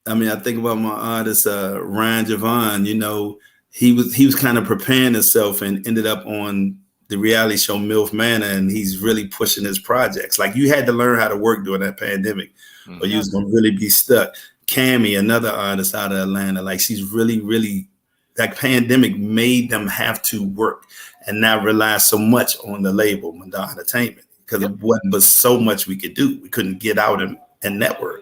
I mean, I think about my artist, Ryan Javon, he was kind of preparing himself and ended up on the reality show MILF Manor, and he's really pushing his projects. Like you had to learn how to work during that pandemic or you was going to really be stuck. Cammie, another artist out of Atlanta, like she's really, really, that pandemic made them have to work and not rely so much on the label, MIDAR Entertainment, because it wasn't but so much we could do. We couldn't get out and network.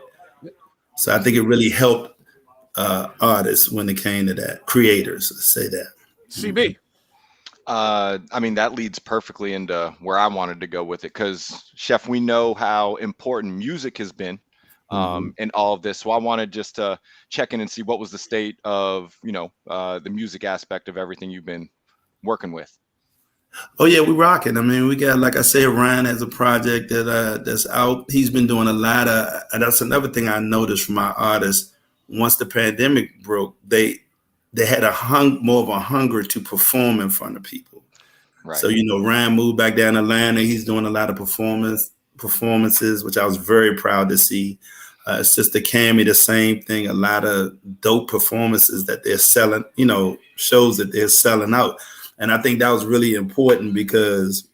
So I think it really helped artists when it came to that, creators, let's say that. CB. I mean, that leads perfectly into where I wanted to go with it because, Sheff, we know how important music has been in all of this. So I wanted just to check in and see what was the state of, the music aspect of everything you've been working with. Oh, yeah, we're rocking. I mean, we got, like I said, Ryan has a project that's out. He's been doing a lot of, and that's another thing I noticed from my artists. Once the pandemic broke, they had more of a hunger to perform in front of people. Right. So, Ryan moved back down to Atlanta. He's doing a lot of performances, which I was very proud to see. Sister Cammie, the same thing, a lot of dope performances that they're selling, shows that they're selling out. And I think that was really important because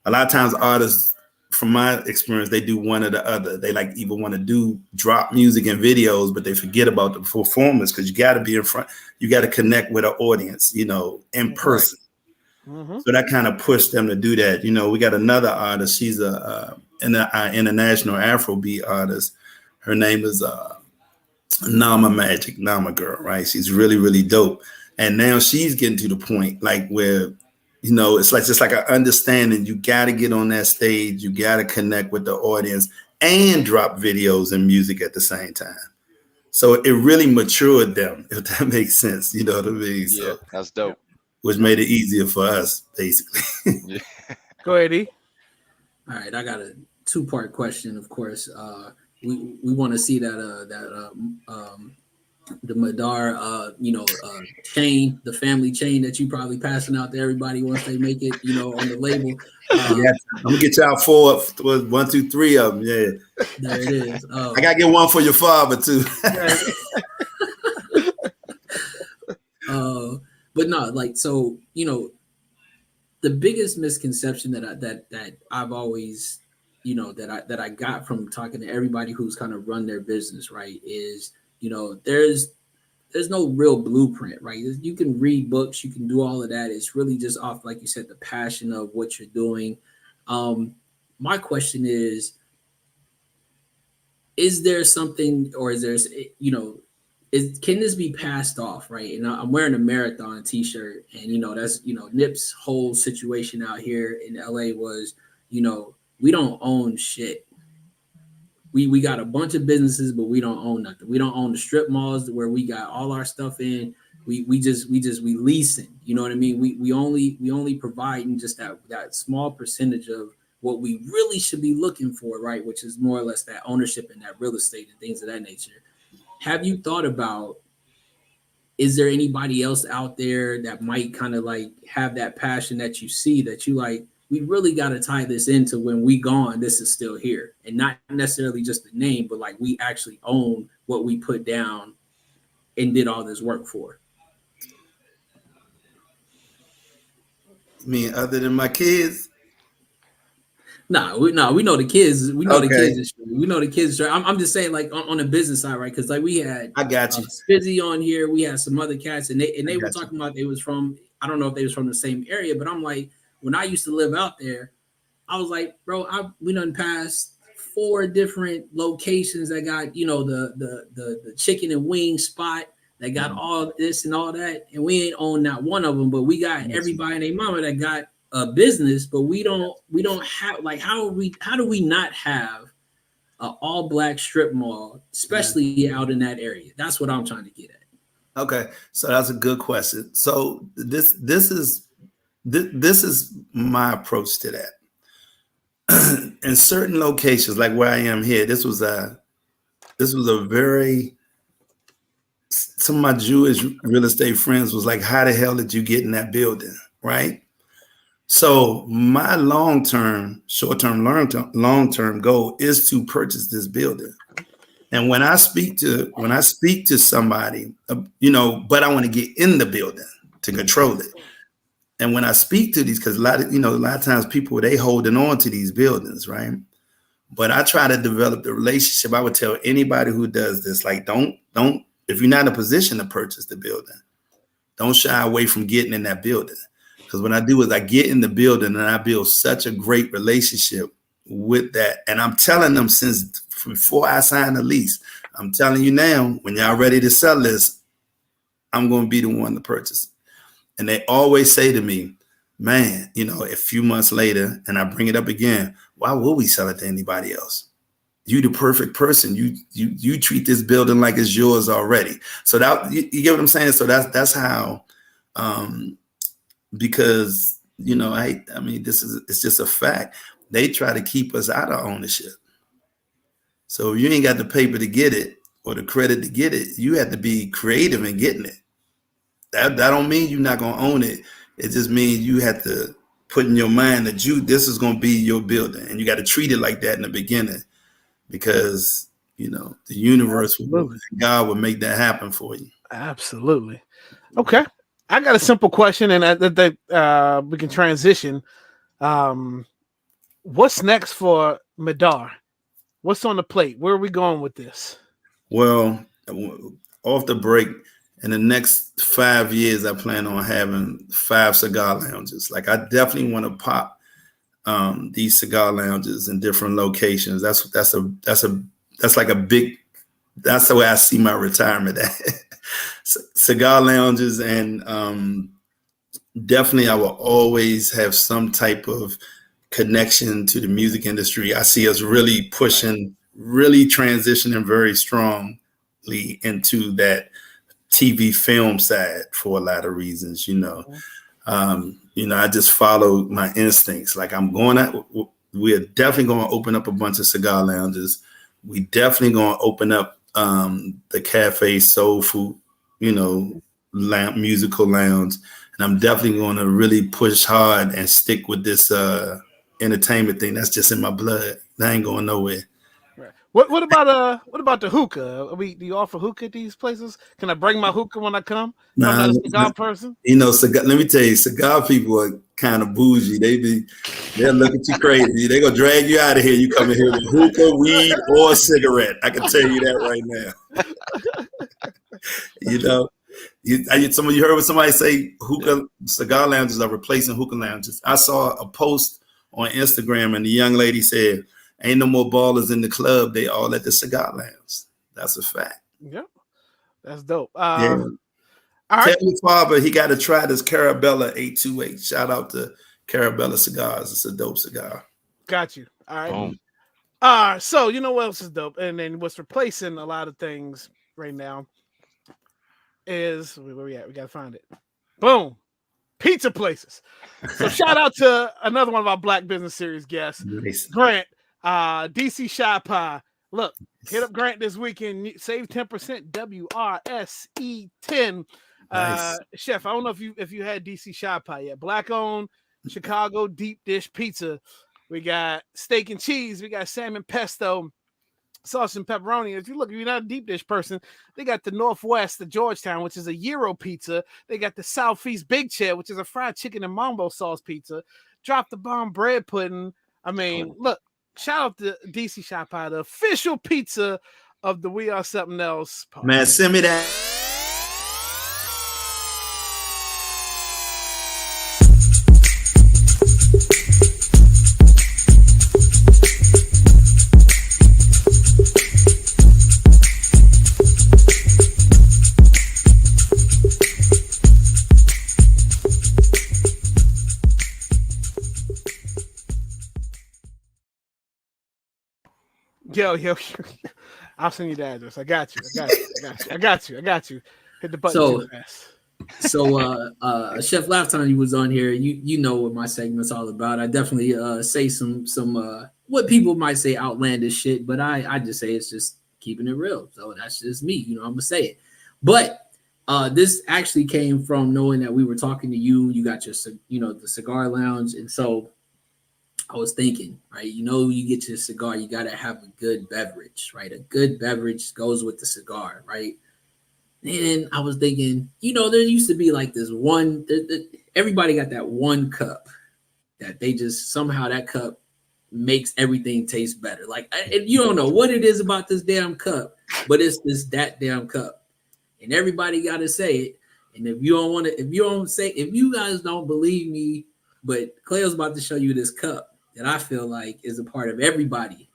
a lot of times artists, from my experience, they do one or the other. They like either want to drop music and videos, but they forget about the performance because you got to be in front. You got to connect with an audience, in person. Right. So that kind of pushed them to do that. We got another artist. She's an international Afrobeat artist. Her name is Nama girl, right? She's really, really dope. And now she's getting to the point like where, it's like just like an understanding. You got to get on that stage. You got to connect with the audience and drop videos and music at the same time. So it really matured them, if that makes sense. You know what I mean? Yeah, so, that's dope. Which made it easier for us, basically. Yeah. Go ahead, E. All right, I got a 2-part question. Of course, we want to see that the MIDAR chain, the family chain that you probably passing out to everybody once they make it, on the label. I'm gonna get y'all 4, 1, 2, 3 of them. Yeah, there it is. I gotta get one for your father too. But no, like, so the biggest misconception that I've always, that I got from talking to everybody who's kind of run their business, right, is there's no real blueprint, right? You can read books, you can do all of that. It's really just off, like you said, the passion of what you're doing. My question is there something, or is there, can this be passed off, right? And I'm wearing a Marathon t-shirt, and that's Nip's whole situation out here in LA was, we don't own shit. We got a bunch of businesses, but we don't own nothing. We don't own the strip malls where we got all our stuff in. We leasing. You know what I mean? We only providing just that small percentage of what we really should be looking for, right? Which is more or less that ownership and that real estate and things of that nature. Have you thought about, is there anybody else out there that might kind of like have that passion that you see, that you like, we really got to tie this into when we gone, this is still here, and not necessarily just the name, but like we actually own what we put down and did all this work for? I mean, other than my kids? No, we know the kids. We know the kids. We know the kids. I'm just saying, like on the business side, right? Because like we had, I got you, Spizzy on here. We had some other cats, and they were talking about they was from. I don't know if they was from the same area, but I'm like, when I used to live out there, I was like, bro, we done passed 4 different locations that got the chicken and wing spot that got all this and all that, and we ain't own not one of them, but we got everybody and their mama that got a business, but we don't have, like, how do we not have an all black strip mall, especially out in that area? That's what I'm trying to get at. Okay, so that's a good question. So this is my approach to that. In certain locations, like where I am here, this was a very, some of my Jewish real estate friends was like, how the hell did you get in that building, right? So my short-term, long-term goal is to purchase this building. And when I speak to somebody, but I want to get in the building to control it. And when I speak to these, because a lot of times people, they holding on to these buildings, right? But I try to develop the relationship. I would tell anybody who does this, like, don't, if you're not in a position to purchase the building, don't shy away from getting in that building. Because what I do is I get in the building and I build such a great relationship with that. And I'm telling them since before I sign the lease, I'm telling you now, when y'all ready to sell this, I'm going to be the one to purchase it. And they always say to me, man, a few months later, and I bring it up again, why would we sell it to anybody else? You the perfect person. You treat this building like it's yours already. So that you get what I'm saying? So that's how, because, I mean, it's just a fact. They try to keep us out of ownership. So if you ain't got the paper to get it or the credit to get it, you have to be creative in getting it. That don't mean you're not going to own it. It just means you have to put in your mind that this is going to be your building, and you got to treat it like that in the beginning, because, the universe, God will make that happen for you. Absolutely. Okay. I got a simple question, and that we can transition. What's next for MIDAR? What's on the plate? Where are we going with this? Well, off the break, in the next 5 years, I plan on having 5 cigar lounges. Like, I definitely want to pop these cigar lounges in different locations. That's that's like a big. That's the way I see my retirement at. Cigar lounges, and definitely I will always have some type of connection to the music industry. I see us really pushing, really transitioning very strongly into that TV film side for a lot of reasons, you know. I just follow my instincts. Like we're definitely going to open up a bunch of cigar lounges. We definitely going to open up the cafe soul food, musical lounge. And I'm definitely going to really push hard and stick with this entertainment thing. That's just in my blood. That ain't going nowhere. Right. What about the hookah? Do you offer hookah at these places? Can I bring my hookah when I come? Nah, I'm not a cigar person. Let me tell you, cigar people are kind of bougie. They'll look at you crazy. They're gonna drag you out of here. You come in here with hookah, weed, or a cigarette. I can tell you that right now. Some of you heard somebody say hookah cigar lounges are replacing hookah lounges. I saw a post on Instagram and the young lady said, "Ain't no more ballers in the club. They all at the cigar lounge." That's a fact. Yep, that's dope. Yeah. All right. Tell your father he got to try this Carabella 828. Shout out to Carabella Cigars. It's a dope cigar. Got you. All right. So you know what else is dope, and then what's replacing a lot of things right now is where we at? We gotta find it. Boom. Pizza places. So shout out to another one of our Black Business Series guests, nice. Grant, DC Shy Pie. Look, hit up Grant this weekend. Save 10%. WRSE10. Nice. Sheff, I don't know if you had DC Shy Pie yet. Black owned Chicago deep dish pizza. We got steak and cheese. We got salmon pesto, sauce and pepperoni. If you're not a deep dish person, they got the Northwest, the Georgetown, which is a gyro pizza. They got the Southeast Big Chair, which is a fried chicken and mambo sauce pizza. Drop the bomb bread pudding. I mean, look, shout out to DC Shy Pie, the official pizza of the We Are Something Else podcast. Man, send me that. Yo, I'll send you the address. I got you. Hit the button. So Chef, last time you was on here, you know what my segment's all about. I definitely say some what people might say outlandish shit, but I just say it's just keeping it real. So that's just me, I'm gonna say it. But this actually came from knowing that we were talking to you. You got your the cigar lounge, and so I was thinking, right? You get your cigar, you got to have a good beverage, right? A good beverage goes with the cigar, right? And I was thinking, there used to be like this one, everybody got that one cup that they just somehow that cup makes everything taste better. Like, you don't know what it is about this damn cup, but it's that damn cup. And everybody got to say it. And if you guys don't believe me, but Cleo's about to show you this cup that I feel like is a part of everybody.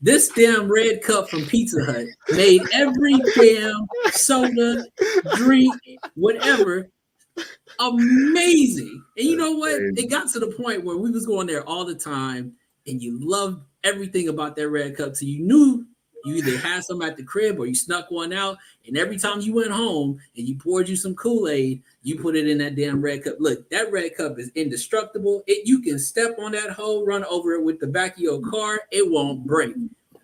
This damn red cup from Pizza Hut made every damn soda, drink, whatever, amazing. And you know what? It got to the point where we was going there all the time, and you loved everything about that red cup. So you knew you either had some at the crib or you snuck one out. And every time you went home and you poured you some Kool-Aid, you put it in that damn red cup. Look, that red cup is indestructible. You can step on that hole, run over it with the back of your car. It won't break.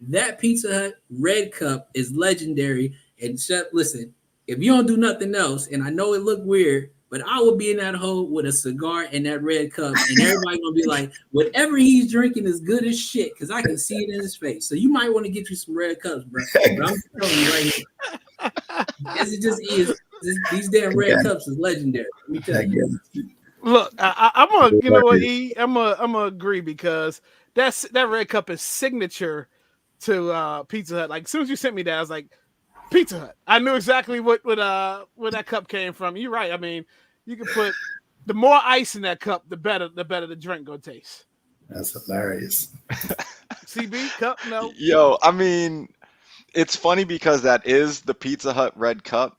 That Pizza Hut red cup is legendary. And Chef, listen, if you don't do nothing else, and I know it looked weird, but I will be in that hole with a cigar and that red cup, and everybody gonna be like, whatever he's drinking is good as shit, because I can see it in his face. So you might want to get you some red cups, bro. But I'm telling you right here, as it just is, these damn red cups is legendary. Let me tell you. Look, I'm gonna, you know what, I'm gonna agree, because that red cup is signature to Pizza Hut. Like, as soon as you sent me that, I was like, Pizza Hut. I knew exactly where that cup came from. You're right. I mean, you can put the more ice in that cup, the better the drink gonna taste. That's hilarious. CB cup, no. Yo, I mean, It's funny because that is the Pizza Hut red cup,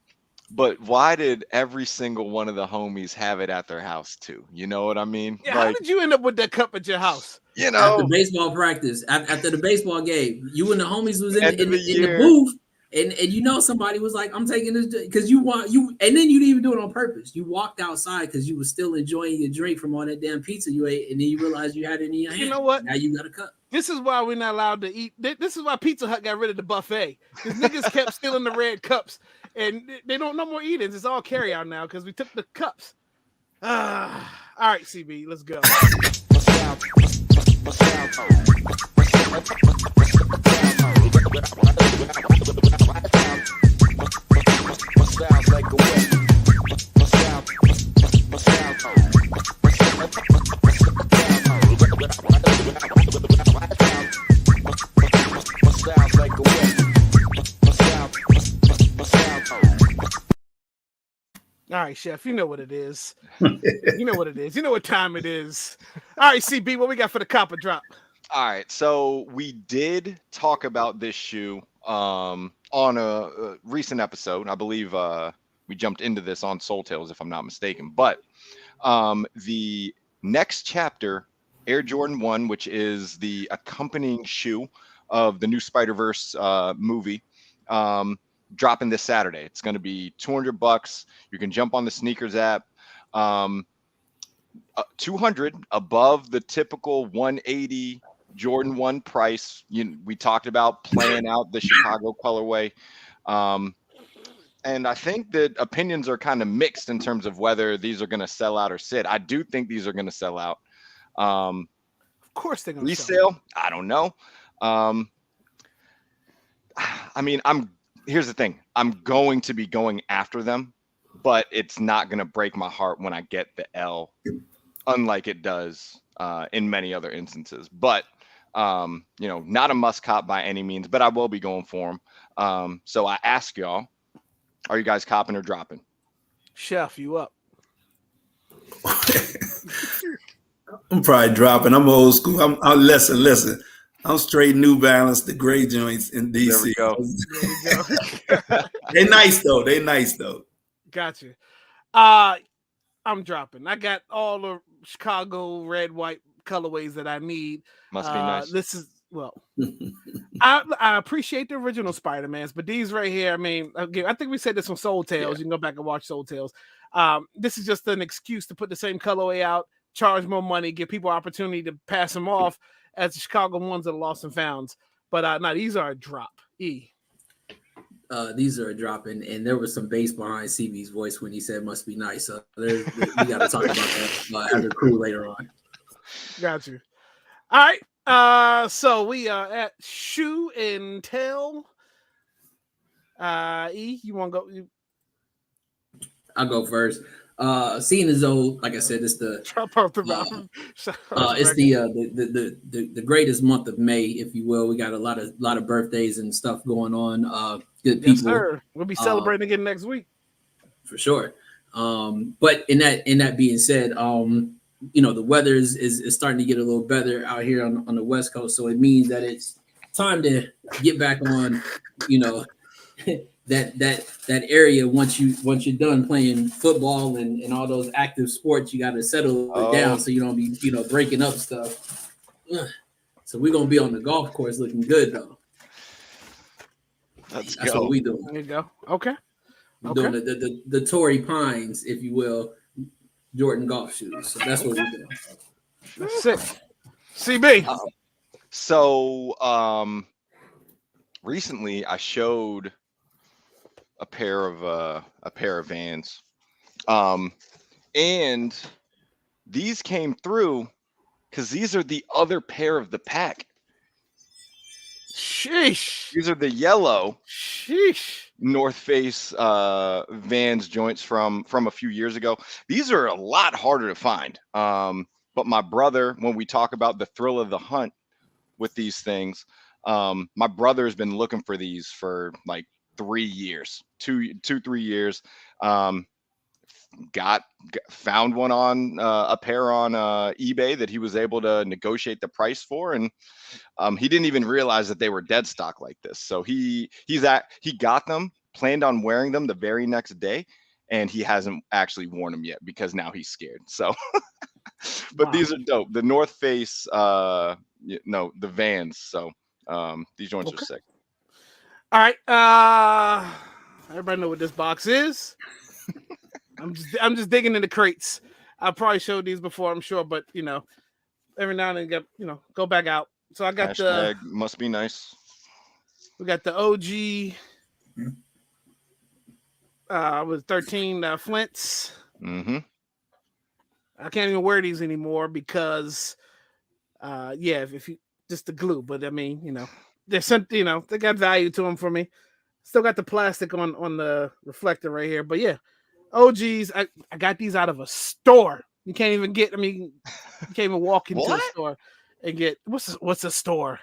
but why did every single one of the homies have it at their house too? You know what I mean? Yeah, how did you end up with that cup at your house? You know, after baseball practice, after the baseball game, you and the homies was in the year. booth, and you know somebody was like, "I'm taking this," because you, and then you didn't even do it on purpose. You walked outside because you were still enjoying your drink from all that damn pizza you ate, and then you realized you had it in your hand. You know what? Now you got a cup. This is why we're not allowed to eat. This is why Pizza Hut got rid of the buffet. Because niggas kept stealing the red cups, and they don't no more eatings. It's all carry out now because we took the cups. All right, CB, let's go. All right, Sheff, you know what it is. You know what it is. You know what time it is. All right, CB, what we got for the copper drop? All right, so we did talk about this shoe on a recent episode. I believe we jumped into this on Soul Tales, if I'm not mistaken. But the next chapter, Air Jordan 1, which is the accompanying shoe of the new Spider-Verse movie, dropping this Saturday. It's going to be $200. You can jump on the sneakers app. 200 above the typical 180 Jordan 1 price. We talked about playing out the Chicago colorway. And I think that opinions are kind of mixed in terms of whether these are going to sell out or sit. I do think these are going to sell out. Of course they're going to resale. I don't know. I mean, here's the thing. I'm going to be going after them, but it's not going to break my heart when I get the L, unlike it does in many other instances. But, not a must cop by any means, but I will be going for them. So I ask y'all, are you guys copping or dropping? Sheff, you up? I'm probably dropping. I'm old school. I'm listen. I'm straight New Balance, the gray joints in DC. There we go. They nice though. Gotcha. I'm dropping. I got all the Chicago red, white colorways that I need. Must be nice. This is I appreciate the original Spider-Mans, but these right here, I mean, again, I think we said this on Soul Tales. Yeah. You can go back and watch Soul Tales. This is just an excuse to put the same colorway out, charge more money, give people opportunity to pass them off as the Chicago ones that are lost and founds. But no, these are a drop. These are a drop, and there was some bass behind CB's voice when he said "must be nice." So we got to talk about that as a crew later on. Got you. All right. So we are at Shoe and Tell. You want to go? I'll go first. Seeing as though, like I said, it's the the greatest month of May, if you will. We got a lot of birthdays and stuff going on. Good people. Yes, sir. We'll be celebrating again next week for sure. But in that being said, the weather is starting to get a little better out here on the West Coast, so it means that it's time to get back on, that area. Once you're done playing football and all those active sports, you got to settle it down so you don't be breaking up stuff. So we're gonna be on the golf course looking good though. That's what we do. There you go. Okay. We're doing the Torrey Pines, if you will, Jordan golf shoes. So that's what we're doing. That's sick. CB. Recently I showed a pair of Vans, and these came through because these are the other pair of the pack. Sheesh. These are the yellow Sheesh. North Face Vans joints from a few years ago. These are a lot harder to find. But my brother, when we talk about the thrill of the hunt with these things, my brother has been looking for these for like 3 years, 3 years. found one on a pair on eBay that he was able to negotiate the price for, and he didn't even realize that they were dead stock like this. So he got them, planned on wearing them the very next day, and he hasn't actually worn them yet because now he's scared. So, but These are dope. The North Face, the Vans. So these joints are sick. All right, everybody know what this box is. I'm just digging in the crates. I probably showed these before, I'm sure, but every now and then go back out. So I got Hashtag must be nice. We got the OG with 13 Flints. Mm-hmm. I can't even wear these anymore because if you just the glue, but I mean, there's some, they got value to them for me. Still got the plastic on the reflector right here, but yeah, OGs. I got these out of a store. You can't even get. I mean, you can't even walk into a store and get what's a store.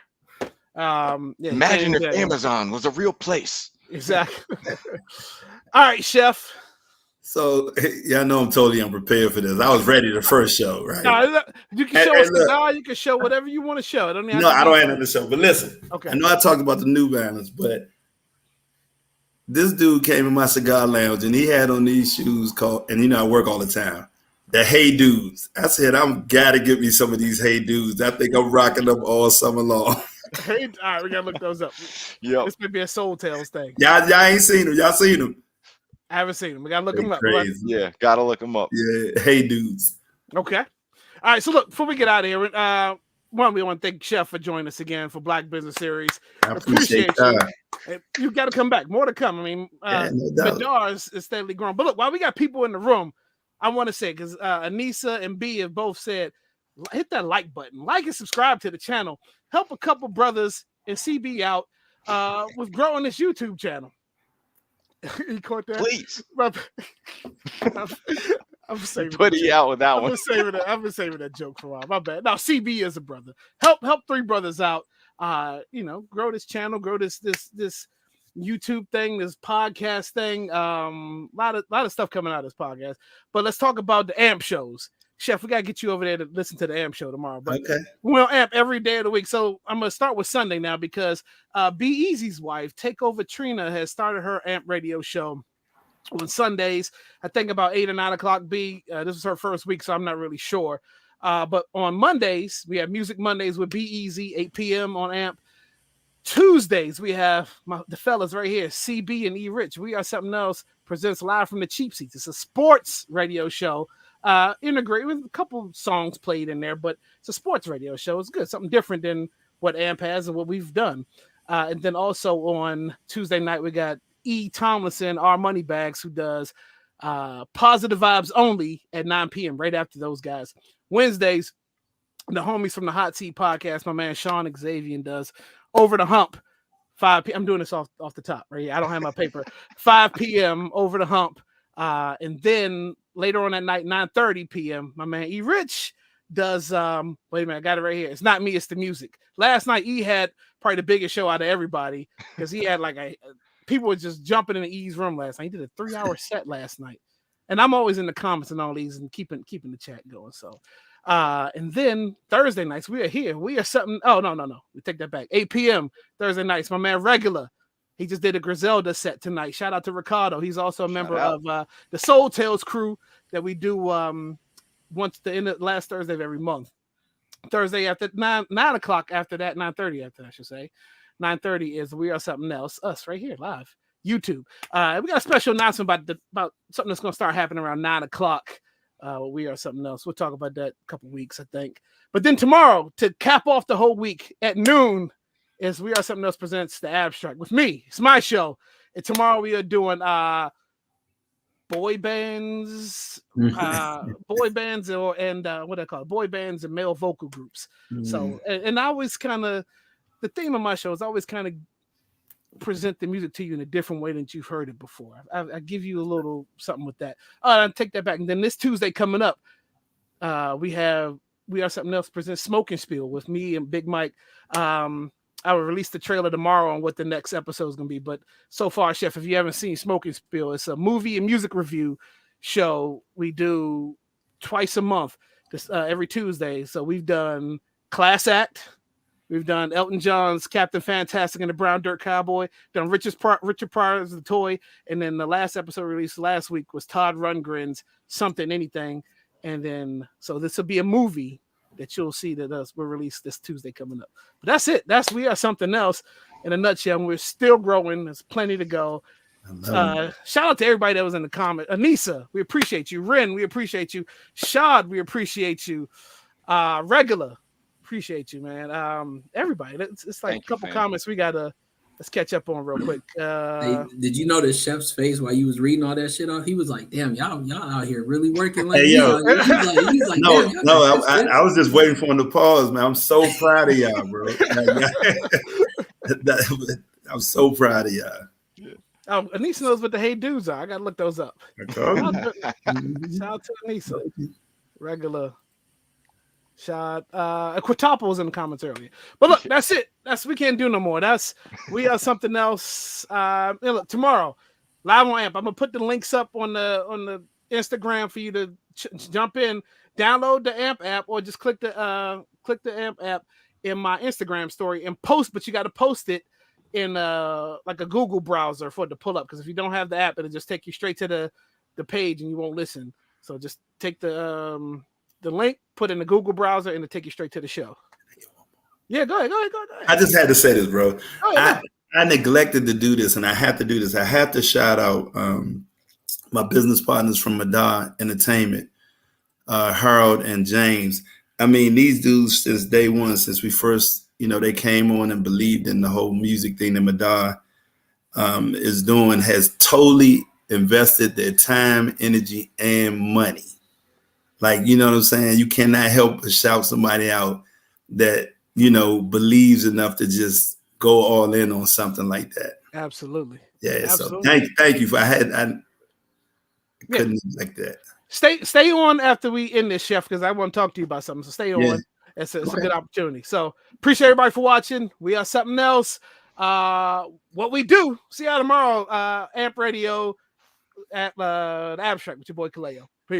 Imagine if Amazon was a real place. Exactly. All right, Sheff. So y'all know I'm totally unprepared for this. I was ready the first show, right? No, you can show us you can show whatever you want to show. I don't have nothing to show. But listen, okay. I know I talked about the New Balance, but this dude came in my cigar lounge and he had on these shoes called, and I work all the time, the Hey Dudes. I said, I'm gotta get me some of these Hey Dudes. I think I'm rocking them all summer long. Hey, all right, we gotta look those up. Yeah, this could be a Soul Tales thing. Y'all ain't seen them. Y'all seen them? I haven't seen them. We gotta look them up. Crazy. Yeah, gotta look them up. Yeah, Hey Dudes. Okay. All right. So look, before we get out of here, we want to thank Sheff for joining us again for Black Business Series. I appreciate that. You got to come back. More to come. I mean, MIDAR is steadily growing. But look, while we got people in the room, I want to say, because Anissa and B have both said, hit that like button, like and subscribe to the channel. Help a couple brothers and CB out with growing this YouTube channel. You caught that? Please. I'm saving put you out with that one. I've been saving that joke for a while. My bad. Now CB is a brother. Help three brothers out. Grow this channel, grow this YouTube thing, this podcast thing. Lot of stuff coming out of this podcast. But let's talk about the AMP shows. Sheff, we gotta get you over there to listen to the AMP show tomorrow. But we'll AMP every day of the week. So I'm gonna start with Sunday now because Be Easy's wife, Takeover Trina, has started her AMP radio show on Sundays. I think about 8 or 9 o'clock. This is her first week, so I'm not really sure. But on Mondays, we have Music Mondays with Be Easy, 8 p.m. on AMP. Tuesdays, we have the fellas right here, CB and E Rich. We Are Something Else presents live from the Cheap Seats. It's a sports radio show. Integrate with a couple songs played in there, but it's a sports radio show. It's good, something different than what AMP has and what we've done. And then also on Tuesday night, we got E. Tomlinson, our money bags, who does Positive Vibes Only at 9 p.m. right after those guys. Wednesdays, the homies from the Hot Seat Podcast, my man Sean Xavier does Over the Hump, 5 p.m. I'm doing this off the top right here. I don't have my paper. 5 p.m. Over the Hump. And then later on that night, 9:30 p.m., my man E. Rich does wait a minute, I got it right here. It's Not Me, It's the Music. Last night E had probably the biggest show out of everybody because he had people were just jumping in E's room last night. He did a 3-hour set last night. And I'm always in the comments and all these and keeping the chat going. So and then Thursday nights, we are here. We are something. Oh, no. We take that back. 8 p.m. Thursday nights. My man Regular. He just did a Griselda set tonight. Shout out to Ricardo. He's also a member of the Soul Tales crew that we do once the end of last Thursday of every month. Thursday after 9 o'clock after that, 9:30 after that, I should say. 9:30 is We Are Something Else. Us right here live. YouTube. We got a special announcement about something that's going to start happening around 9 o'clock. We Are Something Else. We'll talk about that in a couple weeks, I think. But then tomorrow, to cap off the whole week at noon, is We Are Something Else presents The Abstract with me. It's my show. And tomorrow we are doing boy bands and what I call it, boy bands and male vocal groups. So, and I always kind of, the theme of my show is always kind of present the music to you in a different way than you've heard it before. I give you a little something with that. I'll take that back. And then this Tuesday coming up, we Are Something Else presents Smoking Spiel with me and Big Mike. I will release the trailer tomorrow on what the next episode is going to be. But so far, Sheff, if you haven't seen Smoking Spiel, it's a movie and music review show we do twice a month, this every Tuesday. So we've done Class Act. We've done Elton John's Captain Fantastic and the Brown Dirt Cowboy. Done Richard Pryor's The Toy. And then the last episode released last week was Todd Rundgren's Something Anything. And then, so this will be a movie that you'll see that we'll release this Tuesday coming up. But that's it. We are something else in a nutshell. We're still growing. There's plenty to go. Shout out to everybody that was in the comment. Anissa, we appreciate you. Ren, we appreciate you. Shad, we appreciate you. Regular, appreciate you, man. Everybody. It's like a couple comments we gotta let's catch up on real quick. Hey, did you notice Chef's face while you was reading all that shit off? He was like, "Damn, y'all out here really working like me." Yo. He's like, I was just waiting for him to pause, man. I'm so proud of y'all, bro. I'm so proud of y'all. Oh, Anissa knows what the hey dudes are. I gotta look those up. Shout out to Anissa. Regular. Shot. Quintuple was in the comments earlier. But look, that's it. We can't do no more. We are something else. Look, tomorrow, live on AMP. I'm gonna put the links up on the Instagram for you to jump in, download the AMP app, or just click the AMP app in my Instagram story and post. But you got to post it in like a Google browser for it to pull up. Because if you don't have the app, it'll just take you straight to the page and you won't listen. So just take the link, put in the Google browser, and it'll take you straight to the show. Yeah, go ahead. I just had to say this, bro. I neglected to do this, and I have to do this. I have to shout out my business partners from MIDAR Entertainment, Harold and James. I mean, these dudes since day one, since we first, they came on and believed in the whole music thing that MIDAR is doing, has totally invested their time, energy, and money. Like, you know what I'm saying? You cannot help but shout somebody out that, believes enough to just go all in on something like that. Absolutely. Yeah. Absolutely. So thank you for, I couldn't like that. Stay on after we end this, Sheff, because I want to talk to you about something. So stay on. Yeah. It's a good opportunity. So appreciate everybody for watching. We are something else. What we do. See y'all tomorrow. AMP Radio at the Abstract with your boy Kaleo.